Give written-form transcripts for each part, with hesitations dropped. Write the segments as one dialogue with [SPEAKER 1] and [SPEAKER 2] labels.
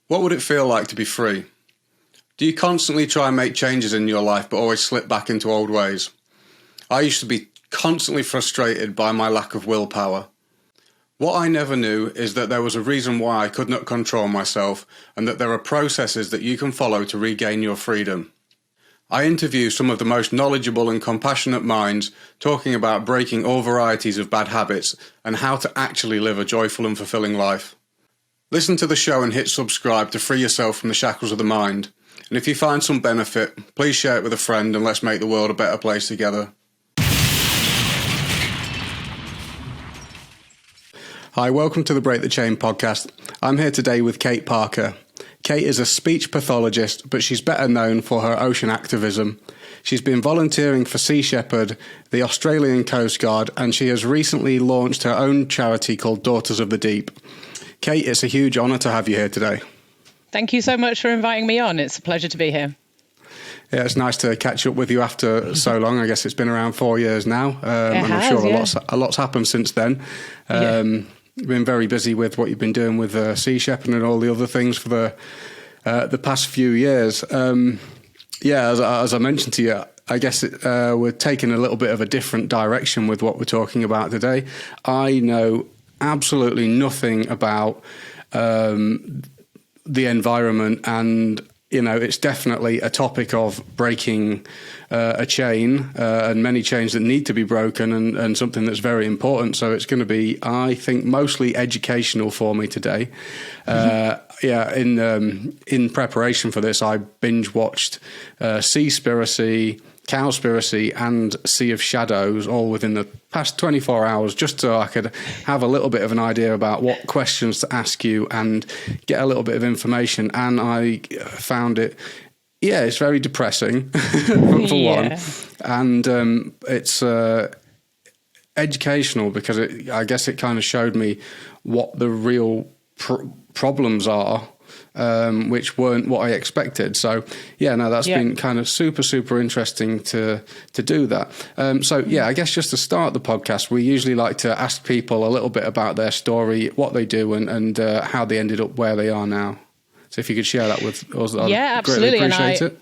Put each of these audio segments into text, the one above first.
[SPEAKER 1] What would it feel like to be free? Do you constantly try and make changes in your life but always slip back into old ways? I used to be constantly frustrated by my lack of willpower. What I never knew is that there was a reason why I could not control myself, and that there are processes that you can follow to regain your freedom. I interview some of the most knowledgeable and compassionate minds talking about breaking all varieties of bad habits and how to actually live a joyful and fulfilling life. Listen to the show and hit subscribe to free yourself from the shackles of the mind. And if you find some benefit, please share it with a friend and let's make the world a better place together. Hi, welcome to the Break the Chain podcast. I'm here today with Kate Parker. Kate is a speech pathologist, but she's better known for her ocean activism. She's been volunteering for Sea Shepherd, the Australian Coast Guard, and she has recently launched her own charity called Daughters of the Deep. Kate, it's a huge honour to have you here today.
[SPEAKER 2] Thank you so much for inviting me on. It's a pleasure to be here.
[SPEAKER 1] Yeah, it's nice to catch up with you after so long. I guess it's been around 4 years now, and I'm sure a lot's happened since then. You've been very busy with what you've been doing with Sea Shepherd and all the other things for the past few years. As I mentioned to you, I guess we're taking a little bit of a different direction with what we're talking about today. I know absolutely nothing about the environment, and it's definitely a topic of breaking a chain and many chains that need to be broken, and something that's very important. So it's going to be, I think, mostly educational for me today. In preparation for this, I binge watched Seaspiracy, Cowspiracy and Sea of Shadows all within the past 24 hours, just so I could have a little bit of an idea about what questions to ask you and get a little bit of information. And I found it's very depressing for one. And it's educational because I guess it kind of showed me what the real problems are, which weren't what I expected. So, that's been kind of super interesting to do that. I guess just to start the podcast, we usually like to ask people a little bit about their story, what they do, and how they ended up where they are now. So if you could share that with us, I'd greatly appreciate it.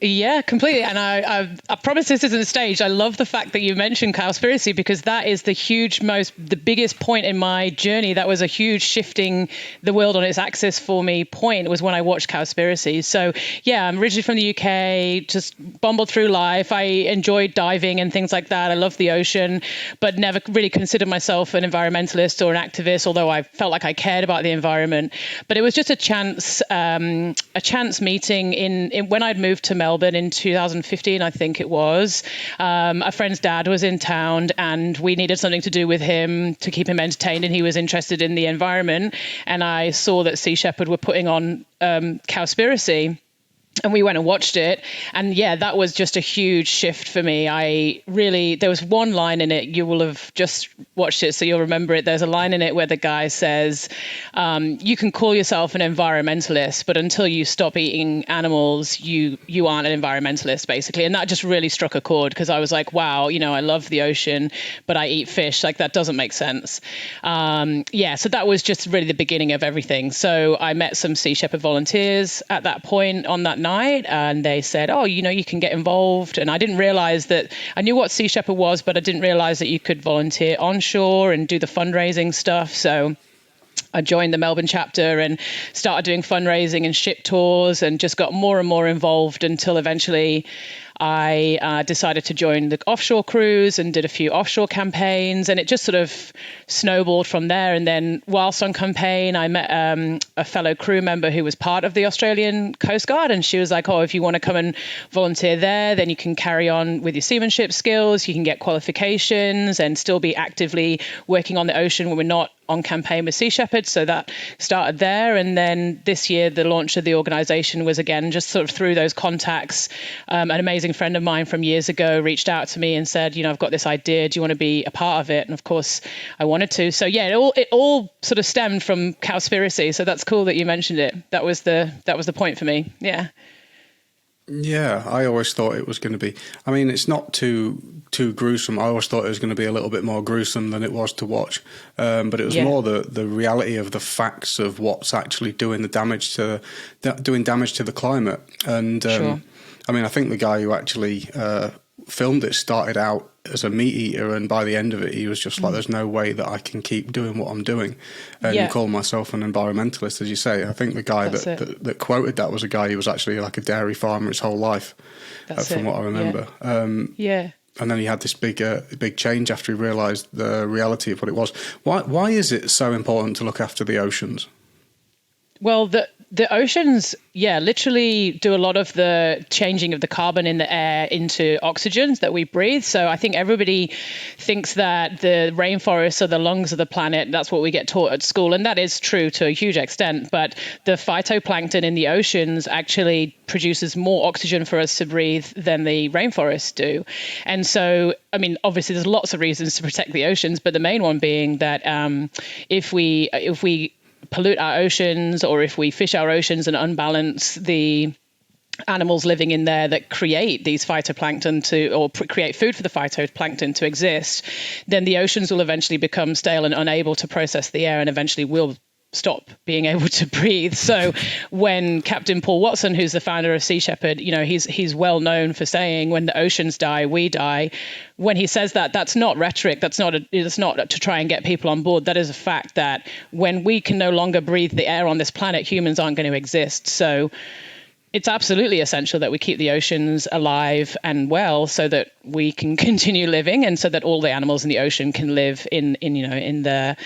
[SPEAKER 2] Yeah, completely. And I promise this isn't staged. I love the fact that you mentioned Cowspiracy, because that is the biggest point in my journey. That was a huge shifting the world on its axis for me point, was when I watched Cowspiracy. So I'm originally from the UK, just bumbled through life. I enjoyed diving and things like that. I love the ocean, but never really considered myself an environmentalist or an activist, although I felt like I cared about the environment. But it was just a chance meeting in when I'd moved to Melbourne in 2015, I think it was. A friend's dad was in town and we needed something to do with him to keep him entertained, and he was interested in the environment. And I saw that Sea Shepherd were putting on Cowspiracy. And we went and watched it. And that was just a huge shift for me. There was one line in it, you will have just watched it, so you'll remember it. There's a line in it where the guy says, you can call yourself an environmentalist, but until you stop eating animals, you aren't an environmentalist, basically. And that just really struck a chord, because I was like, wow, I love the ocean, but I eat fish. Like, that doesn't make sense. So that was just really the beginning of everything. So I met some Sea Shepherd volunteers at that point on that night, and they said, you can get involved. And I didn't realize that I knew what Sea Shepherd was, but I didn't realize that you could volunteer onshore and do the fundraising stuff. So I joined the Melbourne chapter and started doing fundraising and ship tours, and just got more and more involved until eventually I decided to join the offshore crews and did a few offshore campaigns, and it just sort of snowballed from there. And then whilst on campaign, I met a fellow crew member who was part of the Australian Coast Guard, and she was like, if you want to come and volunteer there, then you can carry on with your seamanship skills, you can get qualifications and still be actively working on the ocean when we're not on campaign with Sea Shepherd. So that started there. And then this year, the launch of the organization was, again, just sort of through those contacts. An amazing friend of mine from years ago reached out to me and said, I've got this idea. Do you want to be a part of it? And of course I wanted to. So it all sort of stemmed from Cowspiracy. So that's cool that you mentioned it. That was the point for me. Yeah.
[SPEAKER 1] Yeah, I always thought it was going to be. I mean, it's not too gruesome. I always thought it was going to be a little bit more gruesome than it was to watch. But it was more the reality of the facts of what's actually doing damage to the climate. And I mean, I think the guy who actually filmed it started out as a meat eater, and by the end of it, he was just like, "There's no way that I can keep doing what I'm doing," and call myself an environmentalist, as you say. I think the guy that quoted that was a guy who was actually like a dairy farmer his whole life, from what I remember. And then he had this big change after he realised the reality of what it was. Why is it so important to look after the oceans?
[SPEAKER 2] Well, the oceans, literally do a lot of the changing of the carbon in the air into oxygens that we breathe. So I think everybody thinks that the rainforests are the lungs of the planet. That's what we get taught at school. And that is true to a huge extent. But the phytoplankton in the oceans actually produces more oxygen for us to breathe than the rainforests do. And so, I mean, obviously there's lots of reasons to protect the oceans, but the main one being that if we pollute our oceans, or if we fish our oceans and unbalance the animals living in there that create these phytoplankton create food for the phytoplankton to exist, then the oceans will eventually become stale and unable to process the air, and eventually will stop being able to breathe. So when Captain Paul Watson, who's the founder of Sea Shepherd, he's well known for saying, when the oceans die, we die. When he says that, that's not rhetoric. It's not to try and get people on board. That is a fact that when we can no longer breathe the air on this planet, humans aren't going to exist. So it's absolutely essential that we keep the oceans alive and well, so that we can continue living, and so that all the animals in the ocean can live in the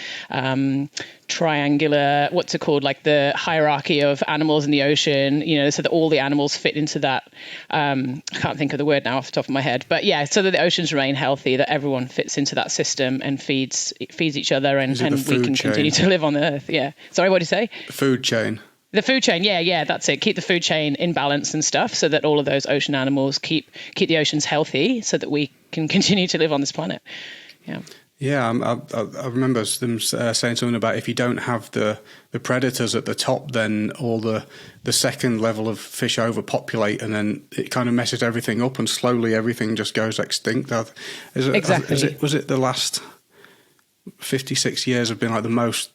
[SPEAKER 2] triangular, what's it called, like the hierarchy of animals in the ocean, so that all the animals fit into that. I can't think of the word now off the top of my head, but so that the oceans remain healthy, that everyone fits into that system and feeds each other, and we can continue to live on the earth. Yeah. Sorry, what did you say?
[SPEAKER 1] Food chain.
[SPEAKER 2] The food chain, that's it. Keep the food chain in balance and stuff, so that all of those ocean animals keep the oceans healthy, so that we can continue to live on this planet. Yeah.
[SPEAKER 1] Yeah, I remember them saying something about, if you don't have the predators at the top, then all the second level of fish overpopulate, and then it kind of messes everything up, and slowly everything just goes extinct.
[SPEAKER 2] Exactly.
[SPEAKER 1] Was it the last 56 years have been like the most?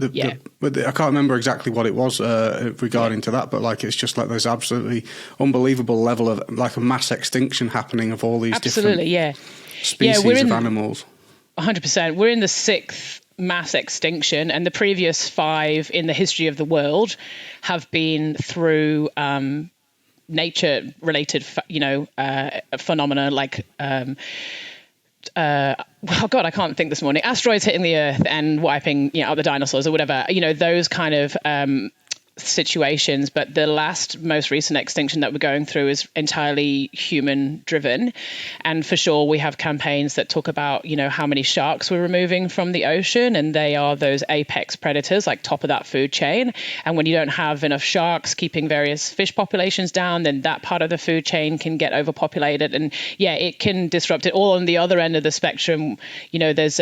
[SPEAKER 1] I can't remember exactly what it was regarding to that, but like, it's just like there's absolutely unbelievable level of like a mass extinction happening of all these different species of animals.
[SPEAKER 2] 100%. We're in the 6th mass extinction, and the previous 5 in the history of the world have been through nature-related, phenomena like. I can't think this morning. Asteroids hitting the Earth and wiping out the dinosaurs or whatever. Those kind of situations. But the most recent extinction that we're going through is entirely human driven. And for sure, we have campaigns that talk about, how many sharks we're removing from the ocean. And they are those apex predators, like top of that food chain. And when you don't have enough sharks keeping various fish populations down, then that part of the food chain can get overpopulated. And it can disrupt it all. On the other end of the spectrum, there's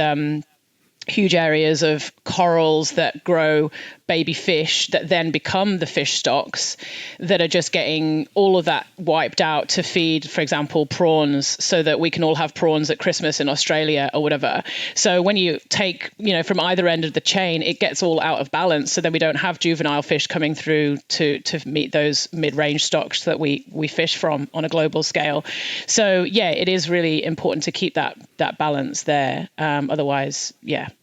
[SPEAKER 2] huge areas of corals that grow baby fish that then become the fish stocks that are just getting all of that wiped out to feed, for example, prawns, so that we can all have prawns at Christmas in Australia or whatever. So when you take, from either end of the chain, it gets all out of balance. So then we don't have juvenile fish coming through to meet those mid-range stocks that we fish from on a global scale. So it is really important to keep that balance there. Otherwise,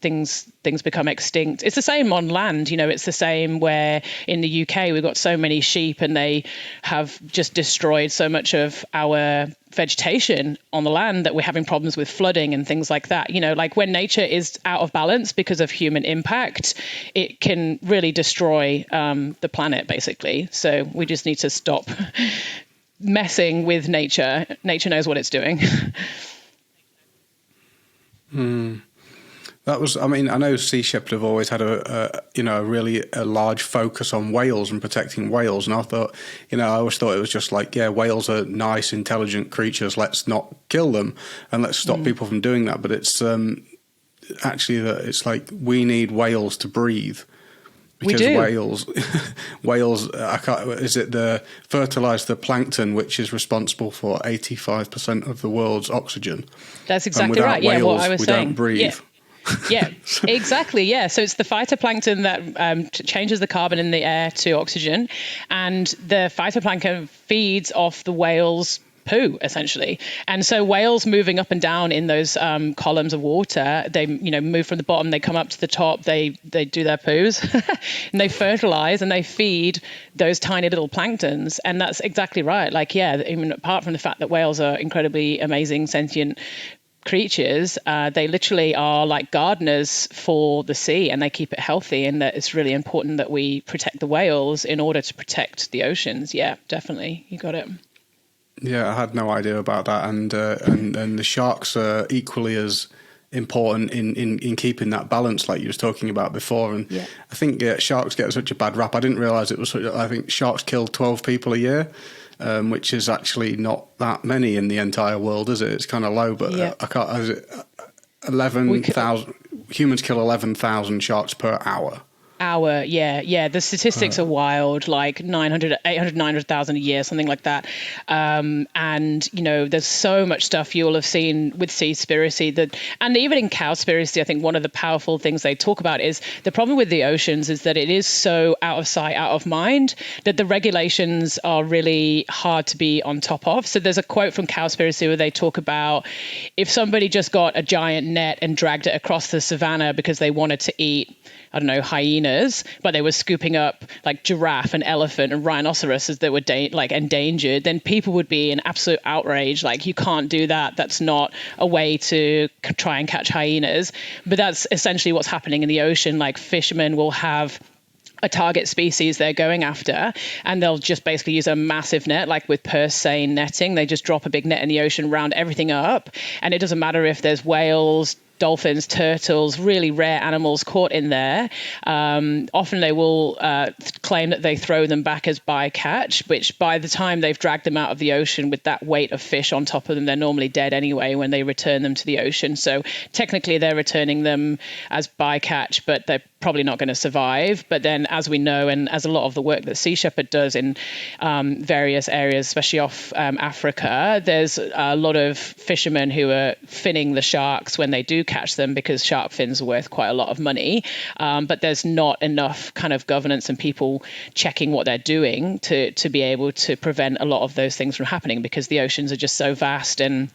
[SPEAKER 2] things become extinct. It's the same on land, it's the same where in the UK we've got so many sheep, and they have just destroyed so much of our vegetation on the land that we're having problems with flooding and things like that. Like when nature is out of balance because of human impact, it can really destroy the planet, basically. So we just need to stop messing with nature. Nature knows what it's doing.
[SPEAKER 1] That was, I know Sea Shepherd have always had a really large focus on whales and protecting whales. And I thought, I always thought it was just like, whales are nice, intelligent creatures. Let's not kill them and let's stop people from doing that. But it's actually that it's like we need whales to breathe, Because whales, fertilize the plankton, which is responsible for 85% of the world's oxygen.
[SPEAKER 2] That's exactly right.
[SPEAKER 1] Whales,
[SPEAKER 2] what I was
[SPEAKER 1] we
[SPEAKER 2] saying.
[SPEAKER 1] Don't breathe.
[SPEAKER 2] Yeah, exactly. Yeah. So it's the phytoplankton that changes the carbon in the air to oxygen, and the phytoplankton feeds off the whale's poo, essentially. And so whales moving up and down in those columns of water, they move from the bottom, they come up to the top, they do their poos and they fertilize and they feed those tiny little planktons. And that's exactly right. Like, yeah, I mean, apart from the fact that whales are incredibly amazing sentient creatures, they literally are like gardeners for the sea, and they keep it healthy, and that it's really important that we protect the whales in order to protect the oceans. Yeah, definitely. You got it.
[SPEAKER 1] Yeah, I had no idea about that, and the sharks are equally as important in keeping that balance, like you was talking about before. And yeah. I think sharks get such a bad rap. I didn't realise it was. I think sharks kill 12 people a year, which is actually not that many in the entire world, is it? It's kind of low, but yeah. I can't. Is it 11,000? Humans kill 11,000 sharks per hour.
[SPEAKER 2] Yeah. The statistics are wild, like 900,000 a year, something like that. And, there's so much stuff you'll have seen with Seaspiracy and even in Cowspiracy, I think one of the powerful things they talk about is the problem with the oceans is that it is so out of sight, out of mind, that the regulations are really hard to be on top of. So there's a quote from Cowspiracy where they talk about if somebody just got a giant net and dragged it across the savannah because they wanted to eat, I don't know, hyenas, but they were scooping up like giraffe and elephant and rhinoceroses that were endangered, then people would be in absolute outrage. Like, you can't do that. That's not a way to try and catch hyenas. But that's essentially what's happening in the ocean. Like, fishermen will have a target species they're going after, and they'll just basically use a massive net, like with purse seine netting. They just drop a big net in the ocean, round everything up, and it doesn't matter if there's whales, dolphins, turtles, really rare animals caught in there. Often they will claim that they throw them back as bycatch, which by the time they've dragged them out of the ocean with that weight of fish on top of them, they're normally dead anyway when they return them to the ocean. So technically they're returning them as bycatch, but they're probably not going to survive. But then, as we know, and as a lot of the work that Sea Shepherd does in various areas, especially off Africa, there's a lot of fishermen who are finning the sharks when they do catch them, because shark fins are worth quite a lot of money. But there's not enough kind of governance and people checking what they're doing to be able to prevent a lot of those things from happening, because the oceans are just so vast and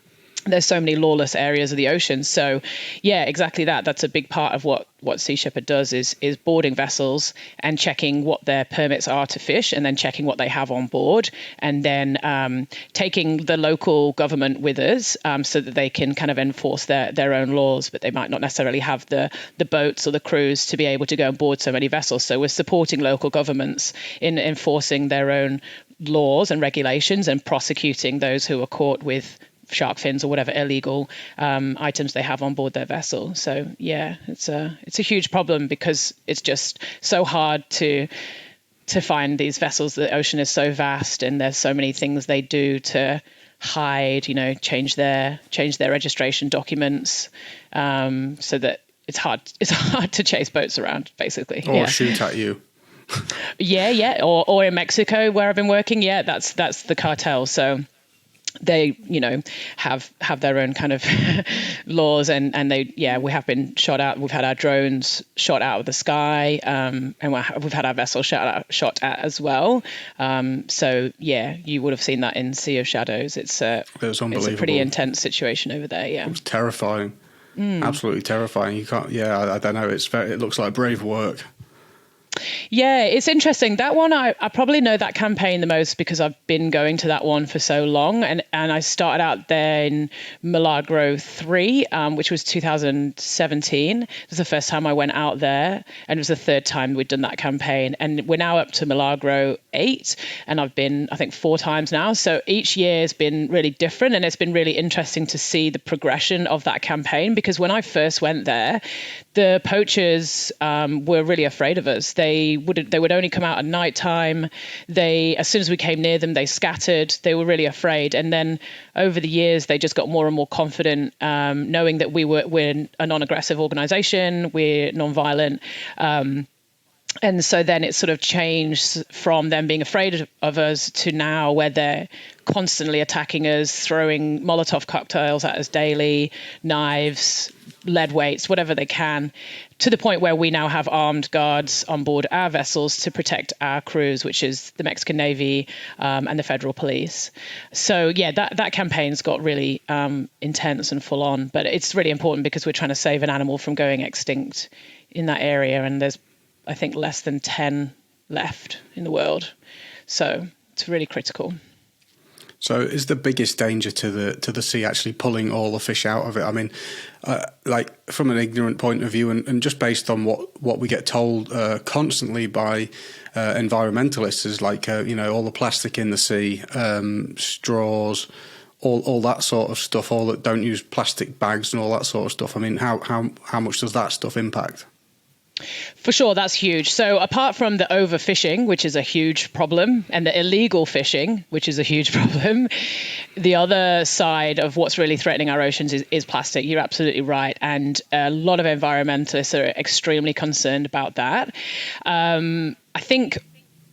[SPEAKER 2] there's so many lawless areas of the ocean. So yeah, exactly that. That's a big part of what Sea Shepherd does is boarding vessels and checking what their permits are to fish, and then checking what they have on board, and then taking the local government with us so that they can kind of enforce their own laws, but they might not necessarily have the boats or the crews to be able to go and board so many vessels. So we're supporting local governments in enforcing their own laws and regulations and prosecuting those who are caught with shark fins or whatever illegal items they have on board their vessel. So yeah, it's a huge problem, because it's just so hard to find these vessels. The ocean is so vast, and there's so many things they do to hide, change their registration documents, so that it's hard to chase boats around, basically.
[SPEAKER 1] Or shoot at you.
[SPEAKER 2] Yeah. Or in Mexico, where I've been working, that's the cartel. So they, have their own kind of laws, and we have been shot out. We've had our drones shot out of the sky, and we've had our vessel shot at as well. So yeah, you would have seen that in Sea of Shadows. It's unbelievable. It's a pretty intense situation over there. Yeah,
[SPEAKER 1] it was terrifying, absolutely terrifying. You can't. Yeah, I don't know. It looks like brave work.
[SPEAKER 2] Yeah, it's interesting. That one, I probably know that campaign the most because I've been going to that one for so long. And I started out there in Milagro 3, which was 2017. It was the first time I went out there, and it was the third time we'd done that campaign. And we're now up to Milagro 8, and I've been, I think, 4 times now. So each year has been really different, and it's been really interesting to see the progression of that campaign, because when I first went there, the poachers were really afraid of us. They would only come out at night time. As soon as we came near them, they scattered. They were really afraid. And then over the years, they just got more and more confident, knowing that we're a non-aggressive organization, we're non-violent. And so then it sort of changed from them being afraid of us to now where they're constantly attacking us, throwing Molotov cocktails at us daily, knives, lead weights, whatever they can, to the point where we now have armed guards on board our vessels to protect our crews, which is the Mexican Navy and the federal police. So yeah, that campaign's got really intense and full on, but it's really important because we're trying to save an animal from going extinct in that area, and there's, I think, less than 10 left in the world. So it's really critical.
[SPEAKER 1] So is the biggest danger to the sea actually pulling all the fish out of it? I mean, like from an ignorant point of view, and just based on what we get told constantly by environmentalists, is like, all the plastic in the sea, straws, all that sort of stuff, all that don't use plastic bags and all that sort of stuff. I mean, how much does that stuff impact?
[SPEAKER 2] For sure, that's huge. So apart from the overfishing, which is a huge problem, and the illegal fishing, which is a huge problem, the other side of what's really threatening our oceans is plastic. You're absolutely right. And a lot of environmentalists are extremely concerned about that.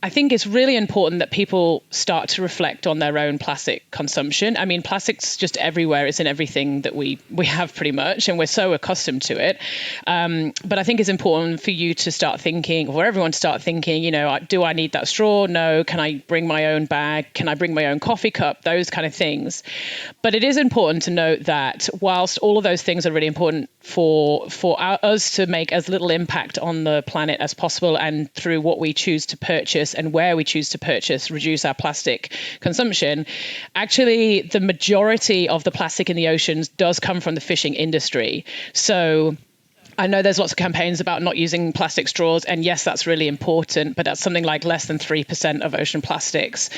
[SPEAKER 2] I think it's really important that people start to reflect on their own plastic consumption. I mean, plastic's just everywhere. It's in everything that we have pretty much, and we're so accustomed to it. But I think it's important for you to start thinking, or everyone to start thinking, do I need that straw? No. Can I bring my own bag? Can I bring my own coffee cup? Those kind of things. But it is important to note that whilst all of those things are really important for us to make as little impact on the planet as possible, and through what we choose to purchase and where we choose to purchase, reduce our plastic consumption, actually the majority of the plastic in the oceans does come from the fishing industry. So I know there's lots of campaigns about not using plastic straws, and yes, that's really important, but that's something like less than 3% of ocean plastics.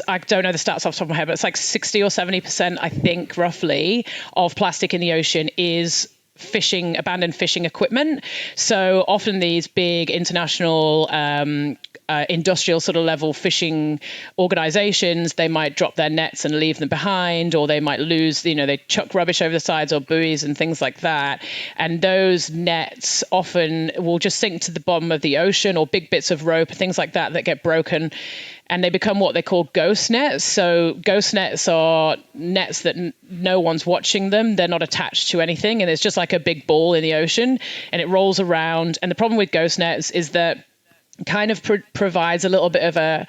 [SPEAKER 2] I don't know the stats off the top of my head, but it's like 60 or 70%, I think, roughly, of plastic in the ocean is abandoned fishing equipment. So often these big international industrial sort of level fishing organizations, they might drop their nets and leave them behind, or they might lose, they chuck rubbish over the sides or buoys and things like that. And those nets often will just sink to the bottom of the ocean, or big bits of rope, things like that get broken, and they become what they call ghost nets. So ghost nets are nets that no one's watching them. They're not attached to anything, and it's just like a big ball in the ocean, and it rolls around. And the problem with ghost nets is that kind of provides a little bit of a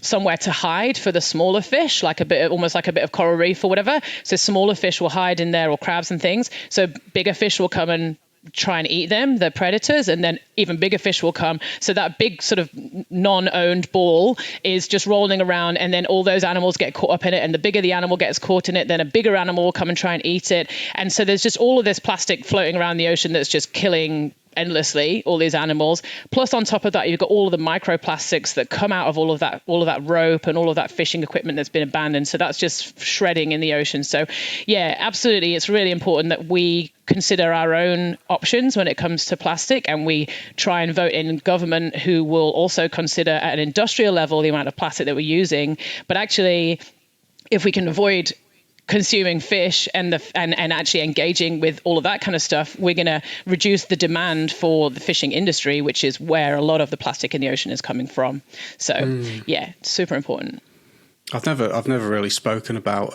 [SPEAKER 2] somewhere to hide for the smaller fish, almost like a bit of coral reef or whatever. So smaller fish will hide in there, or crabs and things. So bigger fish will come and try and eat them, the predators, and then even bigger fish will come. So that big sort of non-owned ball is just rolling around, and then all those animals get caught up in it, and the bigger the animal gets caught in it, then a bigger animal will come and try and eat it. And so there's just all of this plastic floating around the ocean that's just killing endlessly all these animals. Plus, on top of that, you've got all of the microplastics that come out of all of that rope and all of that fishing equipment that's been abandoned. So that's just shredding in the ocean. So yeah, absolutely, it's really important that we consider our own options when it comes to plastic, and we try and vote in government who will also consider at an industrial level the amount of plastic that we're using. But actually, if we can avoid consuming fish and actually engaging with all of that kind of stuff, we're going to reduce the demand for the fishing industry, which is where a lot of the plastic in the ocean is coming from. So yeah, it's super important.
[SPEAKER 1] I've never really spoken about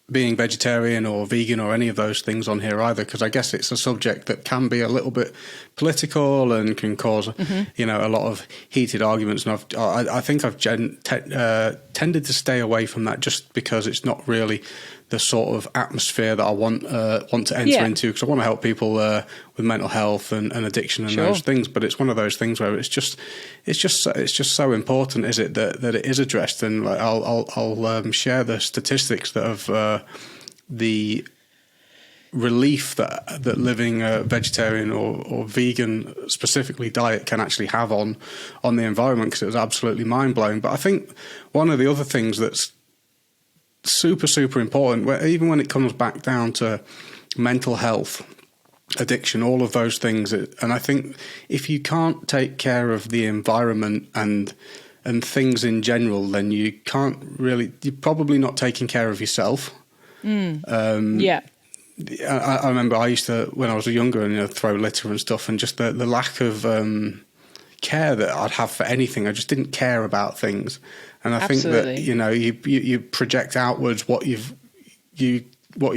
[SPEAKER 1] being vegetarian or vegan or any of those things on here either, because I guess it's a subject that can be a little bit political and can cause a lot of heated arguments, and I think I've tended to stay away from that, just because it's not really the sort of atmosphere that I want to enter into, because I want to help people with mental health and addiction and those things. But it's one of those things where it's just so important, is it, that it is addressed. And like, I'll share the statistics that of the relief that living a vegetarian or vegan specifically diet can actually have on the environment, because it was absolutely mind blowing. But I think one of the other things that's super important, even when it comes back down to mental health, addiction, all of those things, and I think if you can't take care of the environment and things in general, then you're probably not taking care of yourself. I remember I used to, when I was younger, and throw litter and stuff, and just the lack of care that I'd have for anything. I just didn't care about things, and I
[SPEAKER 2] Absolutely.
[SPEAKER 1] think that you project outwards what you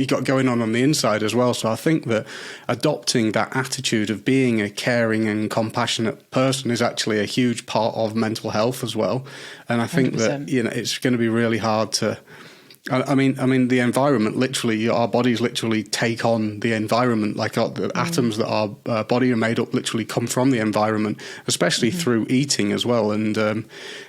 [SPEAKER 1] got going on the inside as well. So I think that adopting that attitude of being a caring and compassionate person is actually a huge part of mental health as well. And I think
[SPEAKER 2] 100%.
[SPEAKER 1] that it's going to be really hard to. I mean, the environment, literally, our bodies literally take on the environment. Like the atoms that our body are made up literally come from the environment, especially through eating as well. And I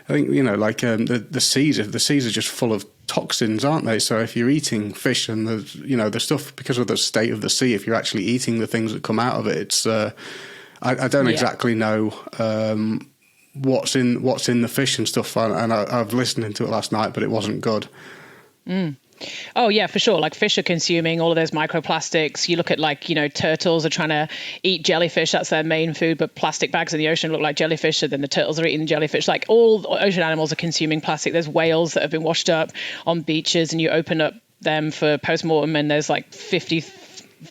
[SPEAKER 1] think, the seas are just full of toxins, aren't they? So if you're eating fish and the stuff, because of the state of the sea, if you're actually eating the things that come out of it, it's I don't exactly know what's in the fish and stuff. And I've listened to it last night, but it wasn't good.
[SPEAKER 2] Oh yeah, for sure. Like fish are consuming all of those microplastics. You look at turtles are trying to eat jellyfish. That's their main food, but plastic bags in the ocean look like jellyfish. So then the turtles are eating jellyfish. Like all ocean animals are consuming plastic. There's whales that have been washed up on beaches, and you open up them for post-mortem and there's like 50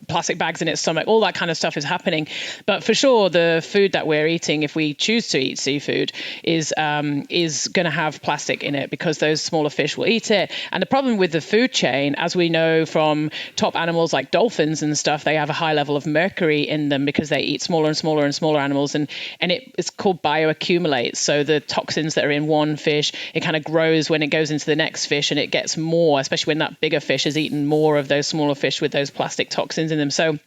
[SPEAKER 2] plastic bags in its stomach. All that kind of stuff is happening. But for sure, the food that we're eating, if we choose to eat seafood, is going to have plastic in it because those smaller fish will eat it. And the problem with the food chain, as we know from top animals like dolphins and stuff, they have a high level of mercury in them because they eat smaller and smaller and smaller animals. And it's called bioaccumulate. So the toxins that are in one fish, it kind of grows when it goes into the next fish, and it gets more, especially when that bigger fish has eaten more of those smaller fish with those plastic toxins in them. So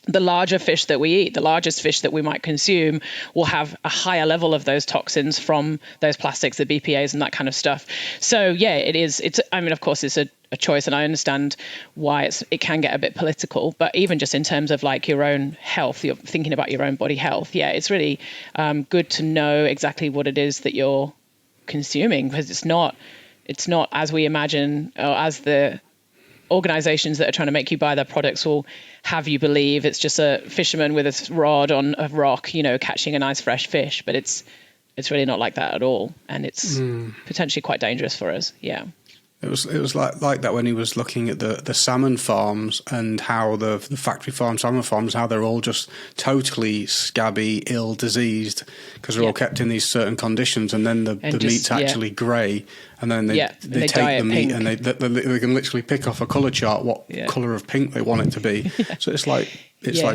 [SPEAKER 2] the larger fish that we eat, the largest fish that we might consume, will have a higher level of those toxins from those plastics, the BPAs and that kind of stuff. So yeah, of course it's a choice, and I understand why it can get a bit political, but even just in terms of like your own health, you're thinking about your own body health. Yeah, it's really good to know exactly what it is that you're consuming, because it's not as we imagine, or as the organizations that are trying to make you buy their products will have you believe. It's just a fisherman with a rod on a rock, catching a nice fresh fish, but it's really not like that at all, and it's potentially quite dangerous for us. Yeah.
[SPEAKER 1] It was like that when he was looking at the salmon farms, and how the factory farm salmon farms, how they're all just totally scabby, ill, diseased, because they're all kept in these certain conditions, and then the meat's actually grey, and then they take the meat pink. And they can literally pick off a colour chart what colour of pink they want it to be. So it's like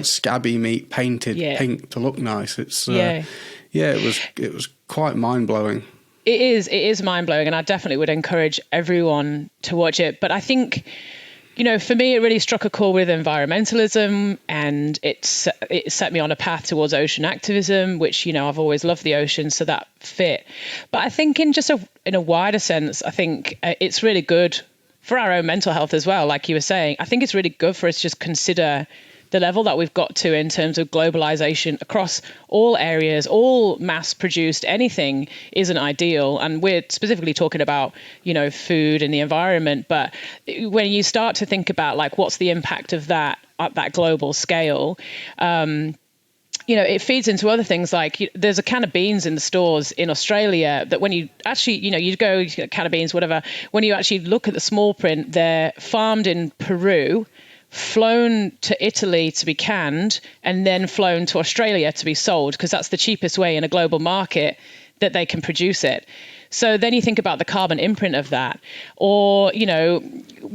[SPEAKER 1] scabby meat painted pink to look nice. It's it was quite mind blowing.
[SPEAKER 2] It is mind-blowing, and I definitely would encourage everyone to watch it. But I think, for me, it really struck a chord with environmentalism, and it set me on a path towards ocean activism, which, I've always loved the ocean, so that fit. But I think in a wider sense, I think it's really good for our own mental health as well. Like you were saying, I think it's really good for us to just consider the level that we've got to in terms of globalization across all areas, all mass-produced, anything isn't ideal. And we're specifically talking about, food and the environment. But when you start to think about, like, what's the impact of that at that global scale, it feeds into other things. Like there's a can of beans in the stores in Australia that when you actually, you go get a can of beans, whatever, when you actually look at the small print, they're farmed in Peru, flown to Italy to be canned, and then flown to Australia to be sold, because that's the cheapest way in a global market that they can produce it. So then you think about the carbon imprint of that, or,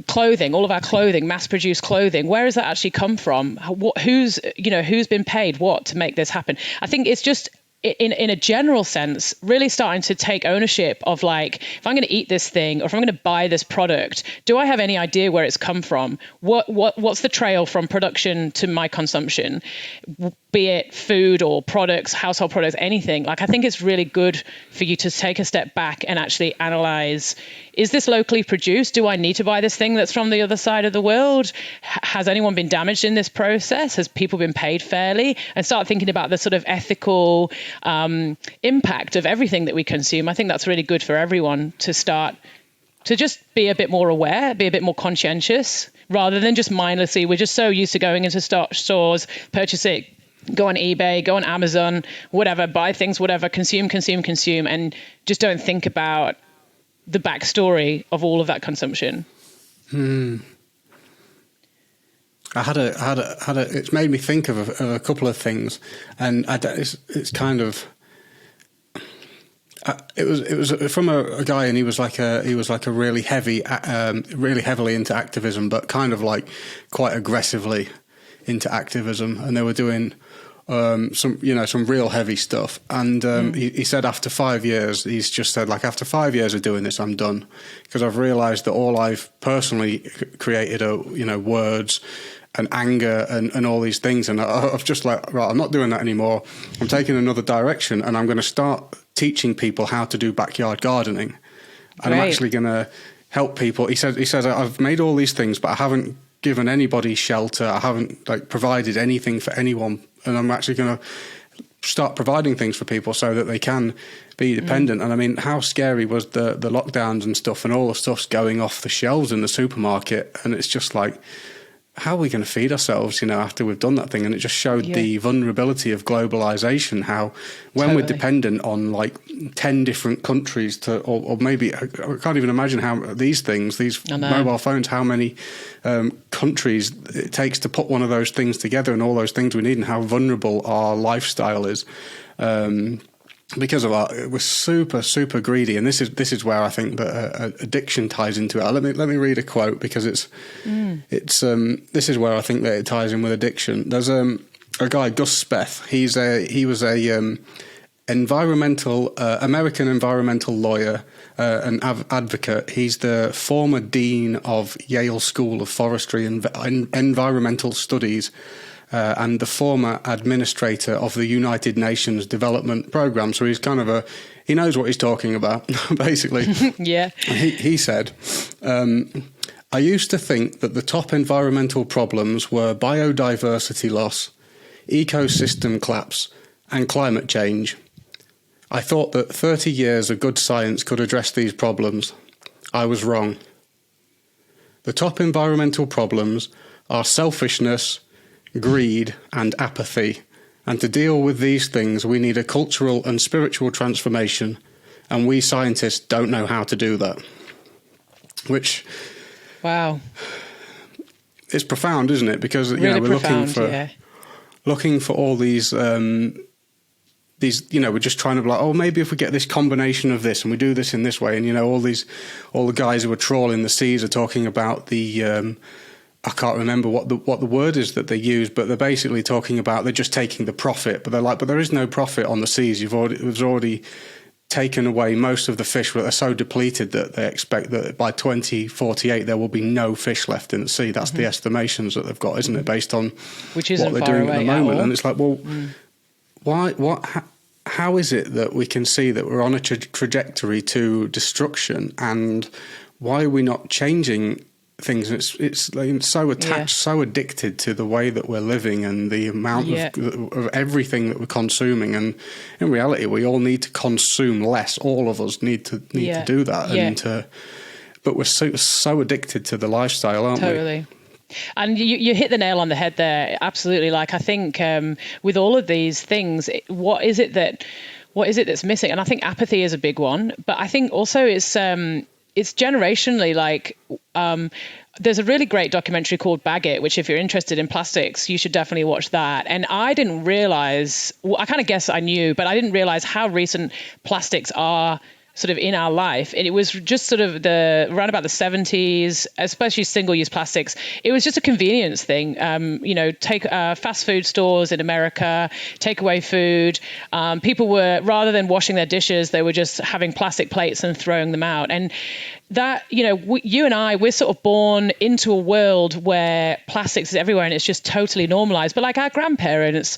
[SPEAKER 2] clothing, all of our clothing, mass-produced clothing, where does that actually come from? Who's been paid what to make this happen? I think it's just, in a general sense, really starting to take ownership of, like, if I'm going to eat this thing, or if I'm going to buy this product, do I have any idea where it's come from? What's the trail from production to my consumption? Be it food or products, household products, anything. Like, I think it's really good for you to take a step back and actually analyze, is this locally produced? Do I need to buy this thing that's from the other side of the world? Has anyone been damaged in this process? Has people been paid fairly? And start thinking about the sort of ethical impact of everything that we consume. I think that's really good for everyone to start to just be a bit more aware, be a bit more conscientious, rather than just mindlessly. We're just so used to going into stores, purchase it, go on eBay, go on Amazon, whatever, buy things, whatever, consume, and just don't think about the backstory of all of that consumption.
[SPEAKER 1] It's made me think of a couple of things, and it's kind of. It was from a guy, and he was like a really heavily into activism, but kind of like quite aggressively into activism, and they were doing some real heavy stuff. And he said after 5 years, he's just said, like, after 5 years of doing this, I'm done, because I've realised that all I've personally created are words and anger and all these things, and I've just like, right, I'm not doing that anymore. I'm taking another direction, and I'm going to start teaching people how to do backyard gardening. And I'm actually going to help people. He says, I've made all these things, but I haven't given anybody shelter. I haven't provided anything for anyone. And I'm actually going to start providing things for people so that they can be dependent. And I mean, how scary was the lockdowns and stuff, and all the stuff's going off the shelves in the supermarket. And it's just like, how are we going to feed ourselves, after we've done that thing? And it just showed the vulnerability of globalization, how when we're dependent on like 10 different countries or maybe, I can't even imagine how these mobile phones, how many countries it takes to put one of those things together, and all those things we need, and how vulnerable our lifestyle is. Because we're super, super greedy, and this is where I think that addiction ties into it. Let me read a quote, because it's this is where I think that it ties in with addiction. There's a guy, Gus Speth. He was a American environmental lawyer, an advocate. He's the former dean of Yale School of Forestry and Environmental Studies. And the former administrator of the United Nations Development Programme. So he's he knows what he's talking about, basically.
[SPEAKER 2] Yeah.
[SPEAKER 1] He said, I used to think that the top environmental problems were biodiversity loss, ecosystem collapse, and climate change. I thought that 30 years of good science could address these problems. I was wrong. The top environmental problems are selfishness, greed, and apathy. And to deal with these things, we need a cultural and spiritual transformation, and we scientists don't know how to do that. Which,
[SPEAKER 2] wow,
[SPEAKER 1] it's profound, isn't it? Because
[SPEAKER 2] really
[SPEAKER 1] we're looking for all these. We're just trying to be like, oh, maybe if we get this combination of this and we do this in this way, and all the guys who are trawling the seas are talking about the. I can't remember what the word is that they use, but they're basically talking about they're just taking the profit. But they're like, but there is no profit on the seas. It was already taken away most of the fish. They're so depleted that they expect that by 2048 there will be no fish left in the sea. That's the estimations that they've got, isn't it, based on what they're doing at the moment? And it's like, well, how is it that we can see that we're on a trajectory to destruction, and why are we not changing things? It's like so attached, so addicted to the way that we're living and the amount of everything that we're consuming. And in reality, we all need to consume less. All of us need to do that. And but we're so addicted to the lifestyle, aren't we?
[SPEAKER 2] Totally. And you hit the nail on the head there. Absolutely. Like, I think with all of these things, what is it that's missing? And I think apathy is a big one, but I think also it's generationally, like, there's a really great documentary called Bag It, which if you're interested in plastics, you should definitely watch that. And I didn't realize, I kind of guess I knew, but I didn't realize how recent plastics are sort of in our life. And it was just sort of around about the 70s, especially single-use plastics. It was just a convenience thing. Take fast food stores in America, takeaway food. People were, rather than washing their dishes, they were just having plastic plates and throwing them out. And that, you and I, we're sort of born into a world where plastics is everywhere and it's just totally normalized. But like our grandparents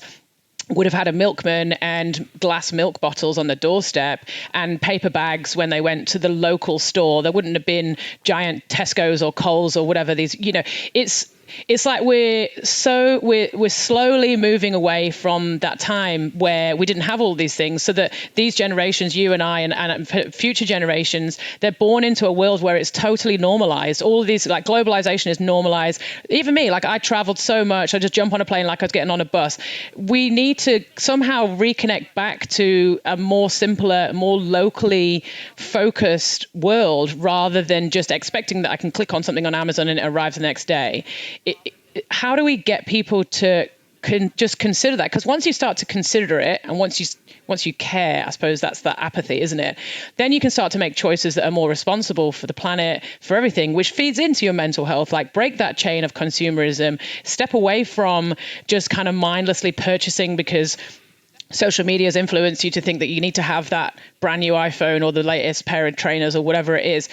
[SPEAKER 2] would have had a milkman and glass milk bottles on the doorstep and paper bags when they went to the local store. There wouldn't have been giant Tesco's or Coles or whatever these, it's like we're slowly moving away from that time where we didn't have all these things, so that these generations, you and I and future generations, they're born into a world where it's totally normalized. All of these, like, globalization is normalized. Even me, like, I traveled so much, I just jump on a plane like I was getting on a bus. We need to somehow reconnect back to a more simpler, more locally focused world, rather than just expecting that I can click on something on Amazon and it arrives the next day. how do we get people to just consider that? Because once you start to consider it, and once you care, I suppose that's that apathy, isn't it? Then you can start to make choices that are more responsible for the planet, for everything, which feeds into your mental health. Like, break that chain of consumerism, step away from just kind of mindlessly purchasing because social media has influenced you to think that you need to have that brand new iPhone or the latest pair of trainers or whatever it is.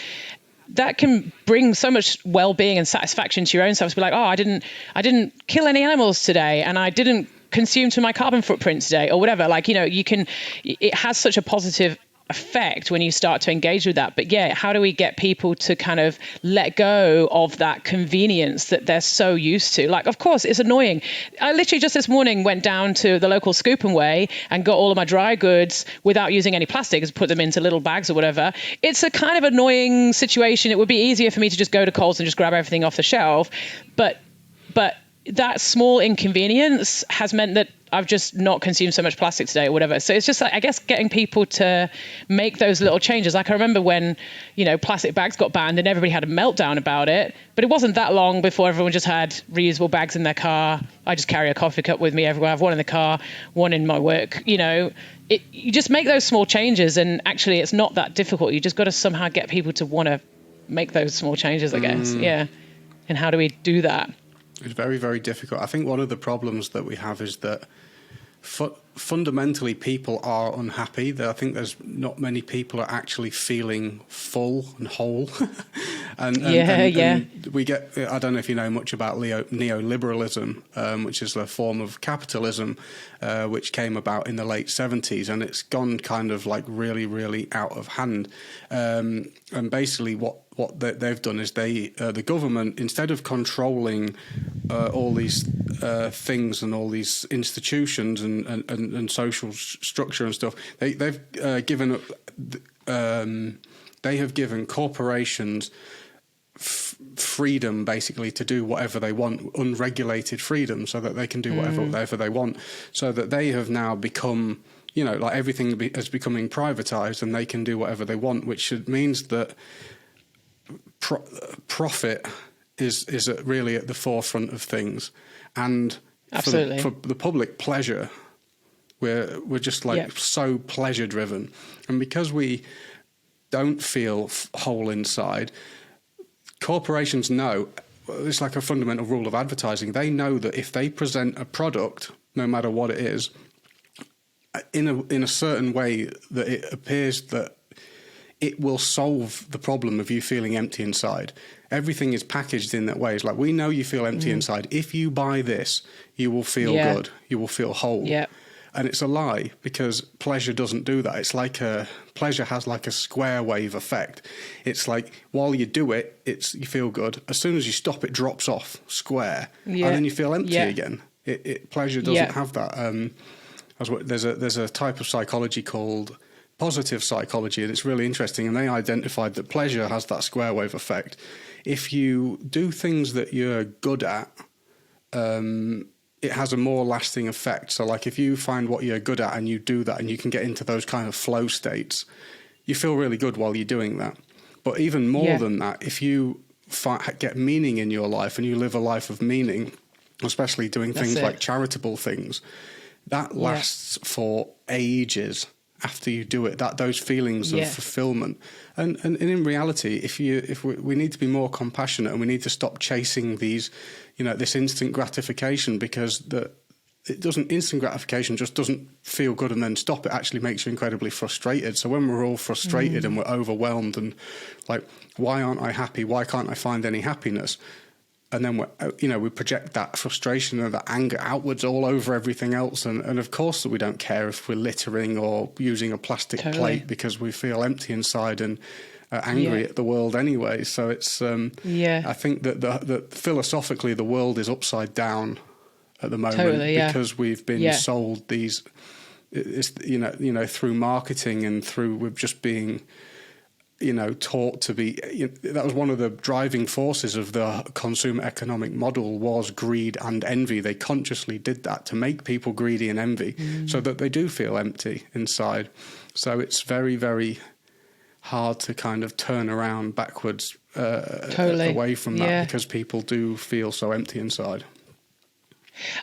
[SPEAKER 2] That can bring so much well-being and satisfaction to your own self to be like, oh, I didn't kill any animals today, and I didn't consume to my carbon footprint today, or whatever. Like, it has such a positive effect when you start to engage with that. But yeah, how do we get people to kind of let go of that convenience that they're so used to? Like, of course, it's annoying. I literally just this morning went down to the local Scoop and Weigh and got all of my dry goods without using any plastic, just put them into little bags or whatever. It's a kind of annoying situation. It would be easier for me to just go to Coles and just grab everything off the shelf. But that small inconvenience has meant that I've just not consumed so much plastic today or whatever. So it's just like, I guess, getting people to make those little changes. Like, I remember when, plastic bags got banned and everybody had a meltdown about it, but it wasn't that long before everyone just had reusable bags in their car. I just carry a coffee cup with me everywhere. I have one in the car, one in my work. You just make those small changes, and actually it's not that difficult. You just got to somehow get people to want to make those small changes, I guess. Yeah. And how do we do that?
[SPEAKER 1] It's very, very difficult. I think one of the problems that we have is that fundamentally people are unhappy. I think there's not many people are actually feeling full and whole. and we get, I don't know if you know much about neoliberalism, which is a form of capitalism, which came about in the late 70s, and it's gone kind of like really, really out of hand. And basically what they've done is the government, instead of controlling all these things and all these institutions and social structure and stuff, they have given corporations freedom, basically, to do whatever they want, unregulated freedom, so that they can do whatever they want, so that they have now become, like everything is becoming privatized, and they can do whatever they want, which means that profit is really at the forefront of things, and for the public pleasure, we're just so pleasure driven, and because we don't feel whole inside, corporations know, it's like a fundamental rule of advertising. They know that if they present a product, no matter what it is, in a certain way that it appears that it will solve the problem of you feeling empty inside. Everything is packaged in that way. It's like, we know you feel empty inside. If you buy this, you will feel good. You will feel whole. Yeah. And it's a lie, because pleasure doesn't do that. It's like pleasure has like a square wave effect. It's like, while you do it, you feel good. As soon as you stop, it drops off square, and then you feel empty again. Pleasure doesn't have that. There's a type of psychology called positive psychology, and it's really interesting, and they identified that pleasure has that square wave effect. If you do things that you're good at, it has a more lasting effect. So like, if you find what you're good at and you do that, and you can get into those kind of flow states, you feel really good while you're doing that. But even more than that, if you get meaning in your life and you live a life of meaning, especially doing things like charitable things, that lasts for ages after you do it, those feelings of fulfillment. And in reality, if we need to be more compassionate, and we need to stop chasing these, this instant gratification, because instant gratification just doesn't feel good and then stop. It actually makes you incredibly frustrated. So when we're all frustrated and we're overwhelmed and like, why aren't I happy? Why can't I find any happiness? And then we project that frustration and that anger outwards all over everything else. And of course we don't care if we're littering or using a plastic plate, because we feel empty inside and angry at the world anyway. So it's I think that philosophically the world is upside down at the moment, because we've been sold these, through marketing and through with just being taught to be. That was one of the driving forces of the consumer economic model, was greed and envy. They consciously did that to make people greedy and envy, so that they do feel empty inside. So it's very, very hard to kind of turn around backwards away from that, because people do feel so empty inside.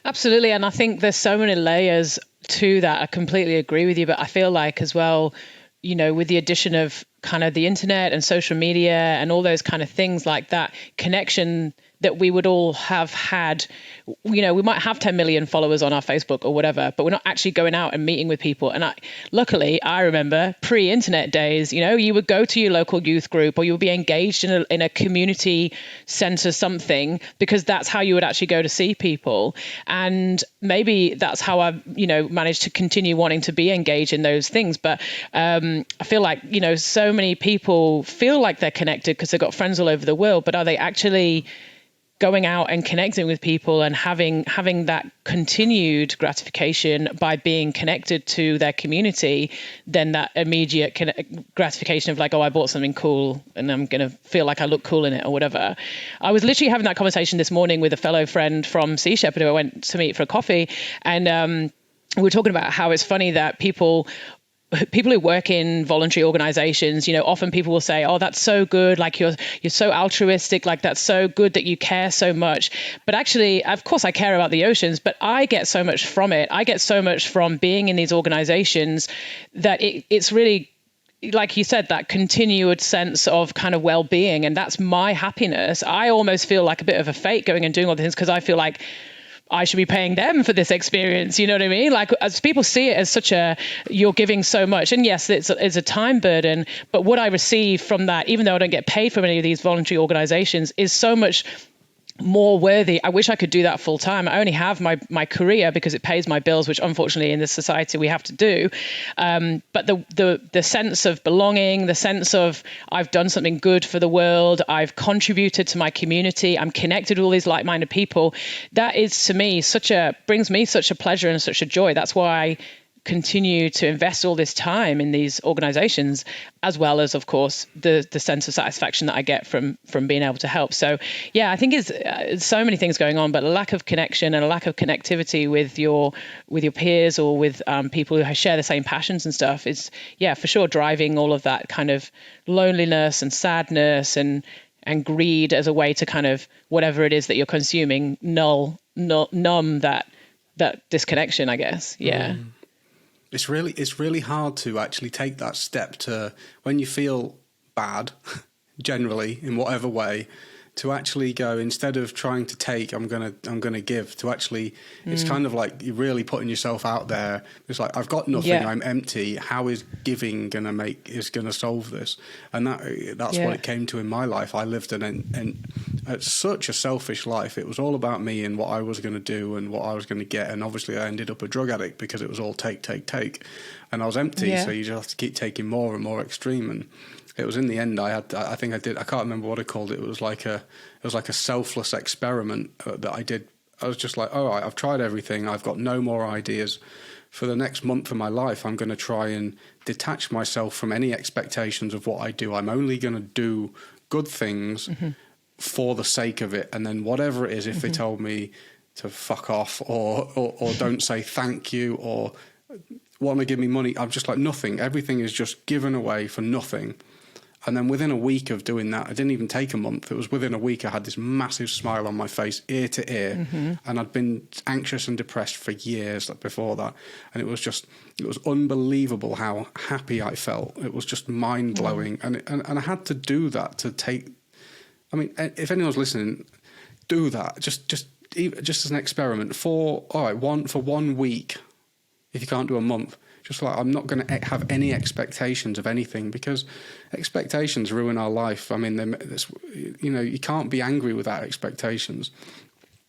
[SPEAKER 2] Absolutely. And I think there's so many layers to that. I completely agree with you. But I feel like as well, with the addition of kind of the internet and social media and all those kind of things like that, connection that we would all have had, we might have 10 million followers on our Facebook or whatever, but we're not actually going out and meeting with people. And luckily, I remember pre-internet days, you would go to your local youth group, or you would be engaged in a community center something, because that's how you would actually go to see people. And maybe that's how I, managed to continue wanting to be engaged in those things. But I feel like, so many people feel like they're connected because they've got friends all over the world, but are they actually going out and connecting with people and having that continued gratification by being connected to their community, then that immediate gratification of like, oh, I bought something cool and I'm going to feel like I look cool in it or whatever. I was literally having that conversation this morning with a fellow friend from Sea Shepherd who I went to meet for a coffee. And we were talking about how it's funny that people who work in voluntary organizations, often people will say, oh, that's so good. Like you're so altruistic. Like that's so good that you care so much. But actually, of course, I care about the oceans, but I get so much from it. I get so much from being in these organizations that it's really, like you said, that continued sense of kind of well-being. And that's my happiness. I almost feel like a bit of a fake going and doing all the things because I feel like I should be paying them for this experience. You know what I mean? Like, as people see it as you're giving so much. And yes, it's a time burden, but what I receive from that, even though I don't get paid from any of these voluntary organizations, is so much more worthy. I wish I could do that full time. I only have my career because it pays my bills, which unfortunately in this society we have to do. But the sense of belonging, the sense of I've done something good for the world, I've contributed to my community, I'm connected with all these like-minded people. That is to me brings me such a pleasure and such a joy. That's why I continue to invest all this time in these organizations, as well as, of course, the sense of satisfaction that I get from being able to help. So yeah, I think it's so many things going on, but a lack of connection and a lack of connectivity with your peers or with people who share the same passions and stuff is, yeah, for sure driving all of that kind of loneliness and sadness and greed as a way to kind of whatever it is that you're consuming numb that disconnection, I guess. Yeah.
[SPEAKER 1] It's really hard to actually take that step to, when you feel bad, generally in whatever way, to actually go, instead of trying to take, I'm gonna give, to actually, it's kind of like you're really putting yourself out there. It's like, I've got nothing, I'm empty. How is giving gonna solve this? And that's what it came to in my life. I lived such a selfish life. It was all about me and what I was going to do and what I was going to get. And obviously I ended up a drug addict because it was all take. And I was empty. So you just have to keep taking more and more extreme. And it was in the end, I can't remember what I called it. It was like a selfless experiment that I did. I was just like, all right, I've tried everything. I've got no more ideas. For the next month of my life, I'm going to try and detach myself from any expectations of what I do. I'm only going to do good things for the sake of it. And then whatever it is, if they told me to fuck off or don't say thank you or want to give me money, I'm just like, nothing. Everything is just given away for nothing. And then within a week of doing that, it didn't even take a month. It was within a week I had this massive smile on my face, ear to ear. And I'd been anxious and depressed for years before that. And it was unbelievable how happy I felt. It was just mind-blowing. And I had to do that to take... I mean, if anyone's listening, do that. Just as an experiment for 1 week. If you can't do a month, just like, I'm not going to have any expectations of anything, because expectations ruin our life. I mean, you can't be angry without expectations.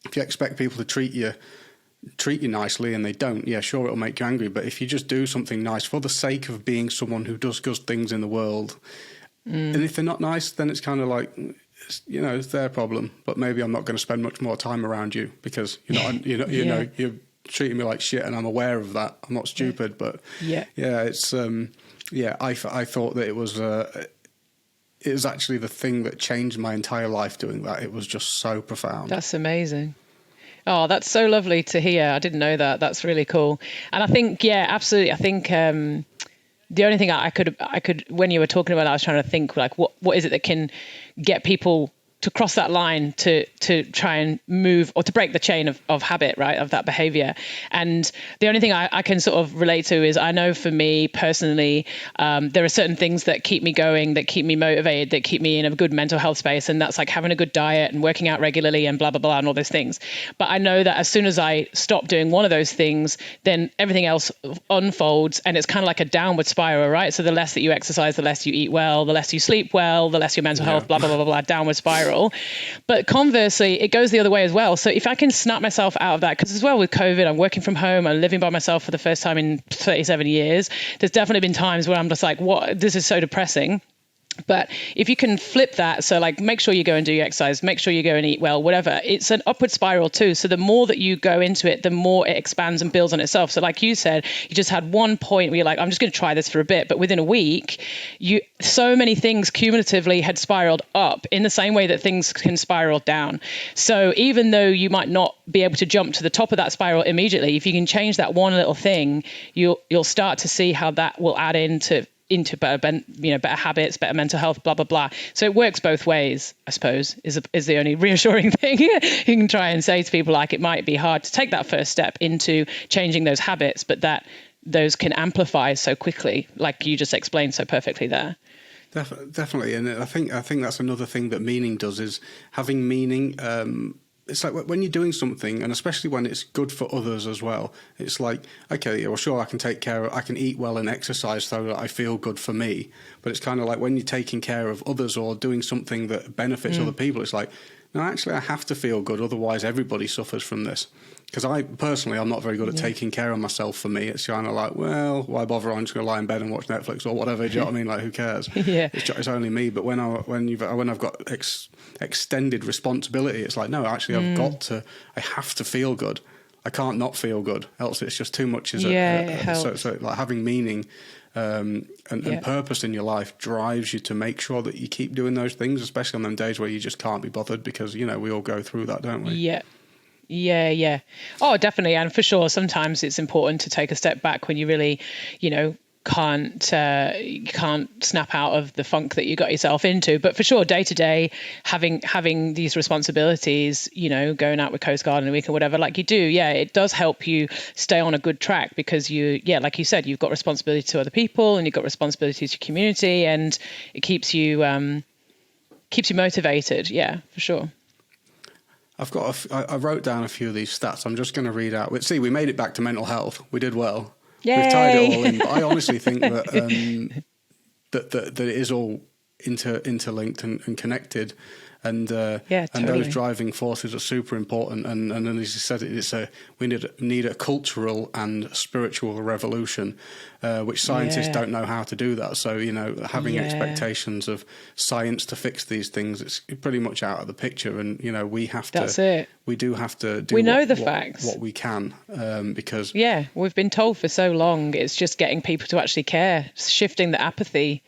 [SPEAKER 1] If you expect people to treat you nicely and they don't, yeah, sure, it'll make you angry. But if you just do something nice for the sake of being someone who does good things in the world, and if they're not nice, then it's kind of like, it's their problem. But maybe I'm not going to spend much more time around you because you're treating me like shit, and I'm aware of that. I'm not stupid, but it's I thought that it was actually the thing that changed my entire life. Doing that, it was just so profound.
[SPEAKER 2] That's amazing. Oh, that's so lovely to hear. I didn't know that. That's really cool. And I think, absolutely. I think the only thing I could when you were talking about it, I was trying to think like what is it that can get people to cross that line to try and move or to break the chain of habit, right, of that behavior. And the only thing I can sort of relate to is I know for me personally, there are certain things that keep me going, that keep me motivated, that keep me in a good mental health space. And that's like having a good diet and working out regularly and blah, blah, blah, and all those things. But I know that as soon as I stop doing one of those things, then everything else unfolds, and it's kind of like a downward spiral, right? So the less that you exercise, the less you eat well, the less you sleep well, the less your mental health, blah, blah, blah, blah, blah, downward spiral. But conversely, it goes the other way as well. So if I can snap myself out of that, because as well with COVID, I'm working from home, I'm living by myself for the first time in 37 years. There's definitely been times where I'm just like, what? This is so depressing. But if you can flip that, so like make sure you go and do your exercise, make sure you go and eat well, whatever, it's an upward spiral too. So the more that you go into it, the more it expands and builds on itself. So like you said, you just had one point where you're like, I'm just going to try this for a bit. But within a week, so many things cumulatively had spiraled up in the same way that things can spiral down. So even though you might not be able to jump to the top of that spiral immediately, if you can change that one little thing, you'll start to see how that will add into better, better habits, better mental health, blah, blah, blah. So it works both ways, I suppose, is the only reassuring thing you can try and say to people. Like, it might be hard to take that first step into changing those habits, but that those can amplify so quickly, like you just explained so perfectly there.
[SPEAKER 1] Definitely. And I think that's another thing that meaning does, is having meaning. It's like when you're doing something, and especially when it's good for others as well, it's like, okay, well, sure, I can eat well and exercise so that I feel good for me. But it's kind of like when you're taking care of others or doing something that benefits other people, it's like, no, actually, I have to feel good. Otherwise, everybody suffers from this. Because I'm not very good at taking care of myself. For me, it's kind of like, well, why bother? I'm just going to lie in bed and watch Netflix or whatever. Do you know what I mean? Like, who cares? It's only me. But when I've got extended responsibility, it's like, no, actually, I have to feel good. I can't not feel good, else it's just too much. So like having meaning and purpose in your life drives you to make sure that you keep doing those things, especially on them days where you just can't be bothered, because we all go through that, don't we?
[SPEAKER 2] Yeah. Oh, definitely. And for sure, sometimes it's important to take a step back when you really, can't snap out of the funk that you got yourself into. But for sure, day to day, having these responsibilities, going out with Coast Guard in a week or whatever, like you do, it does help you stay on a good track, because like you said, you've got responsibility to other people and you've got responsibility to your community, and it keeps you motivated. Yeah, for sure.
[SPEAKER 1] I wrote down a few of these stats. I'm just going to read out. See, we made it back to mental health. We did well.
[SPEAKER 2] Yay.
[SPEAKER 1] We've tied it all in. But I honestly think that that it is all interlinked and connected. And
[SPEAKER 2] totally.
[SPEAKER 1] And those driving forces are super important. And as you said, we need a cultural and spiritual revolution, which scientists don't know how to do that. So having expectations of science to fix these things, it's pretty much out of the picture. And we have to.
[SPEAKER 2] That's it.
[SPEAKER 1] We do have to do.
[SPEAKER 2] Facts.
[SPEAKER 1] What we can, because
[SPEAKER 2] we've been told for so long. It's just getting people to actually care, shifting the apathy.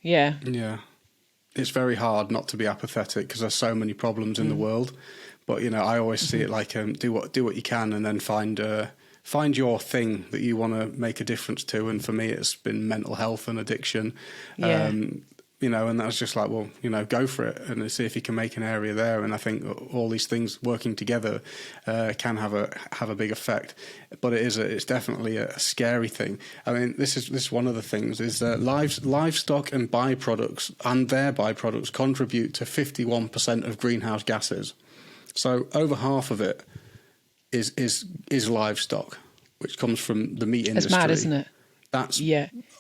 [SPEAKER 2] Yeah.
[SPEAKER 1] It's very hard not to be apathetic because there's so many problems in the world. But I always see it like do what you can, and then find your thing that you want to make a difference to. And for me, it's been mental health and addiction. And that's just like, well, go for it and see if you can make an area there. And I think all these things working together can have a big effect. But it's definitely a scary thing. I mean, this is one of the things is that livestock and byproducts and their byproducts contribute to 51% of greenhouse gases. So over half of it is livestock, which comes from the meat industry.
[SPEAKER 2] That's mad, isn't it?
[SPEAKER 1] That's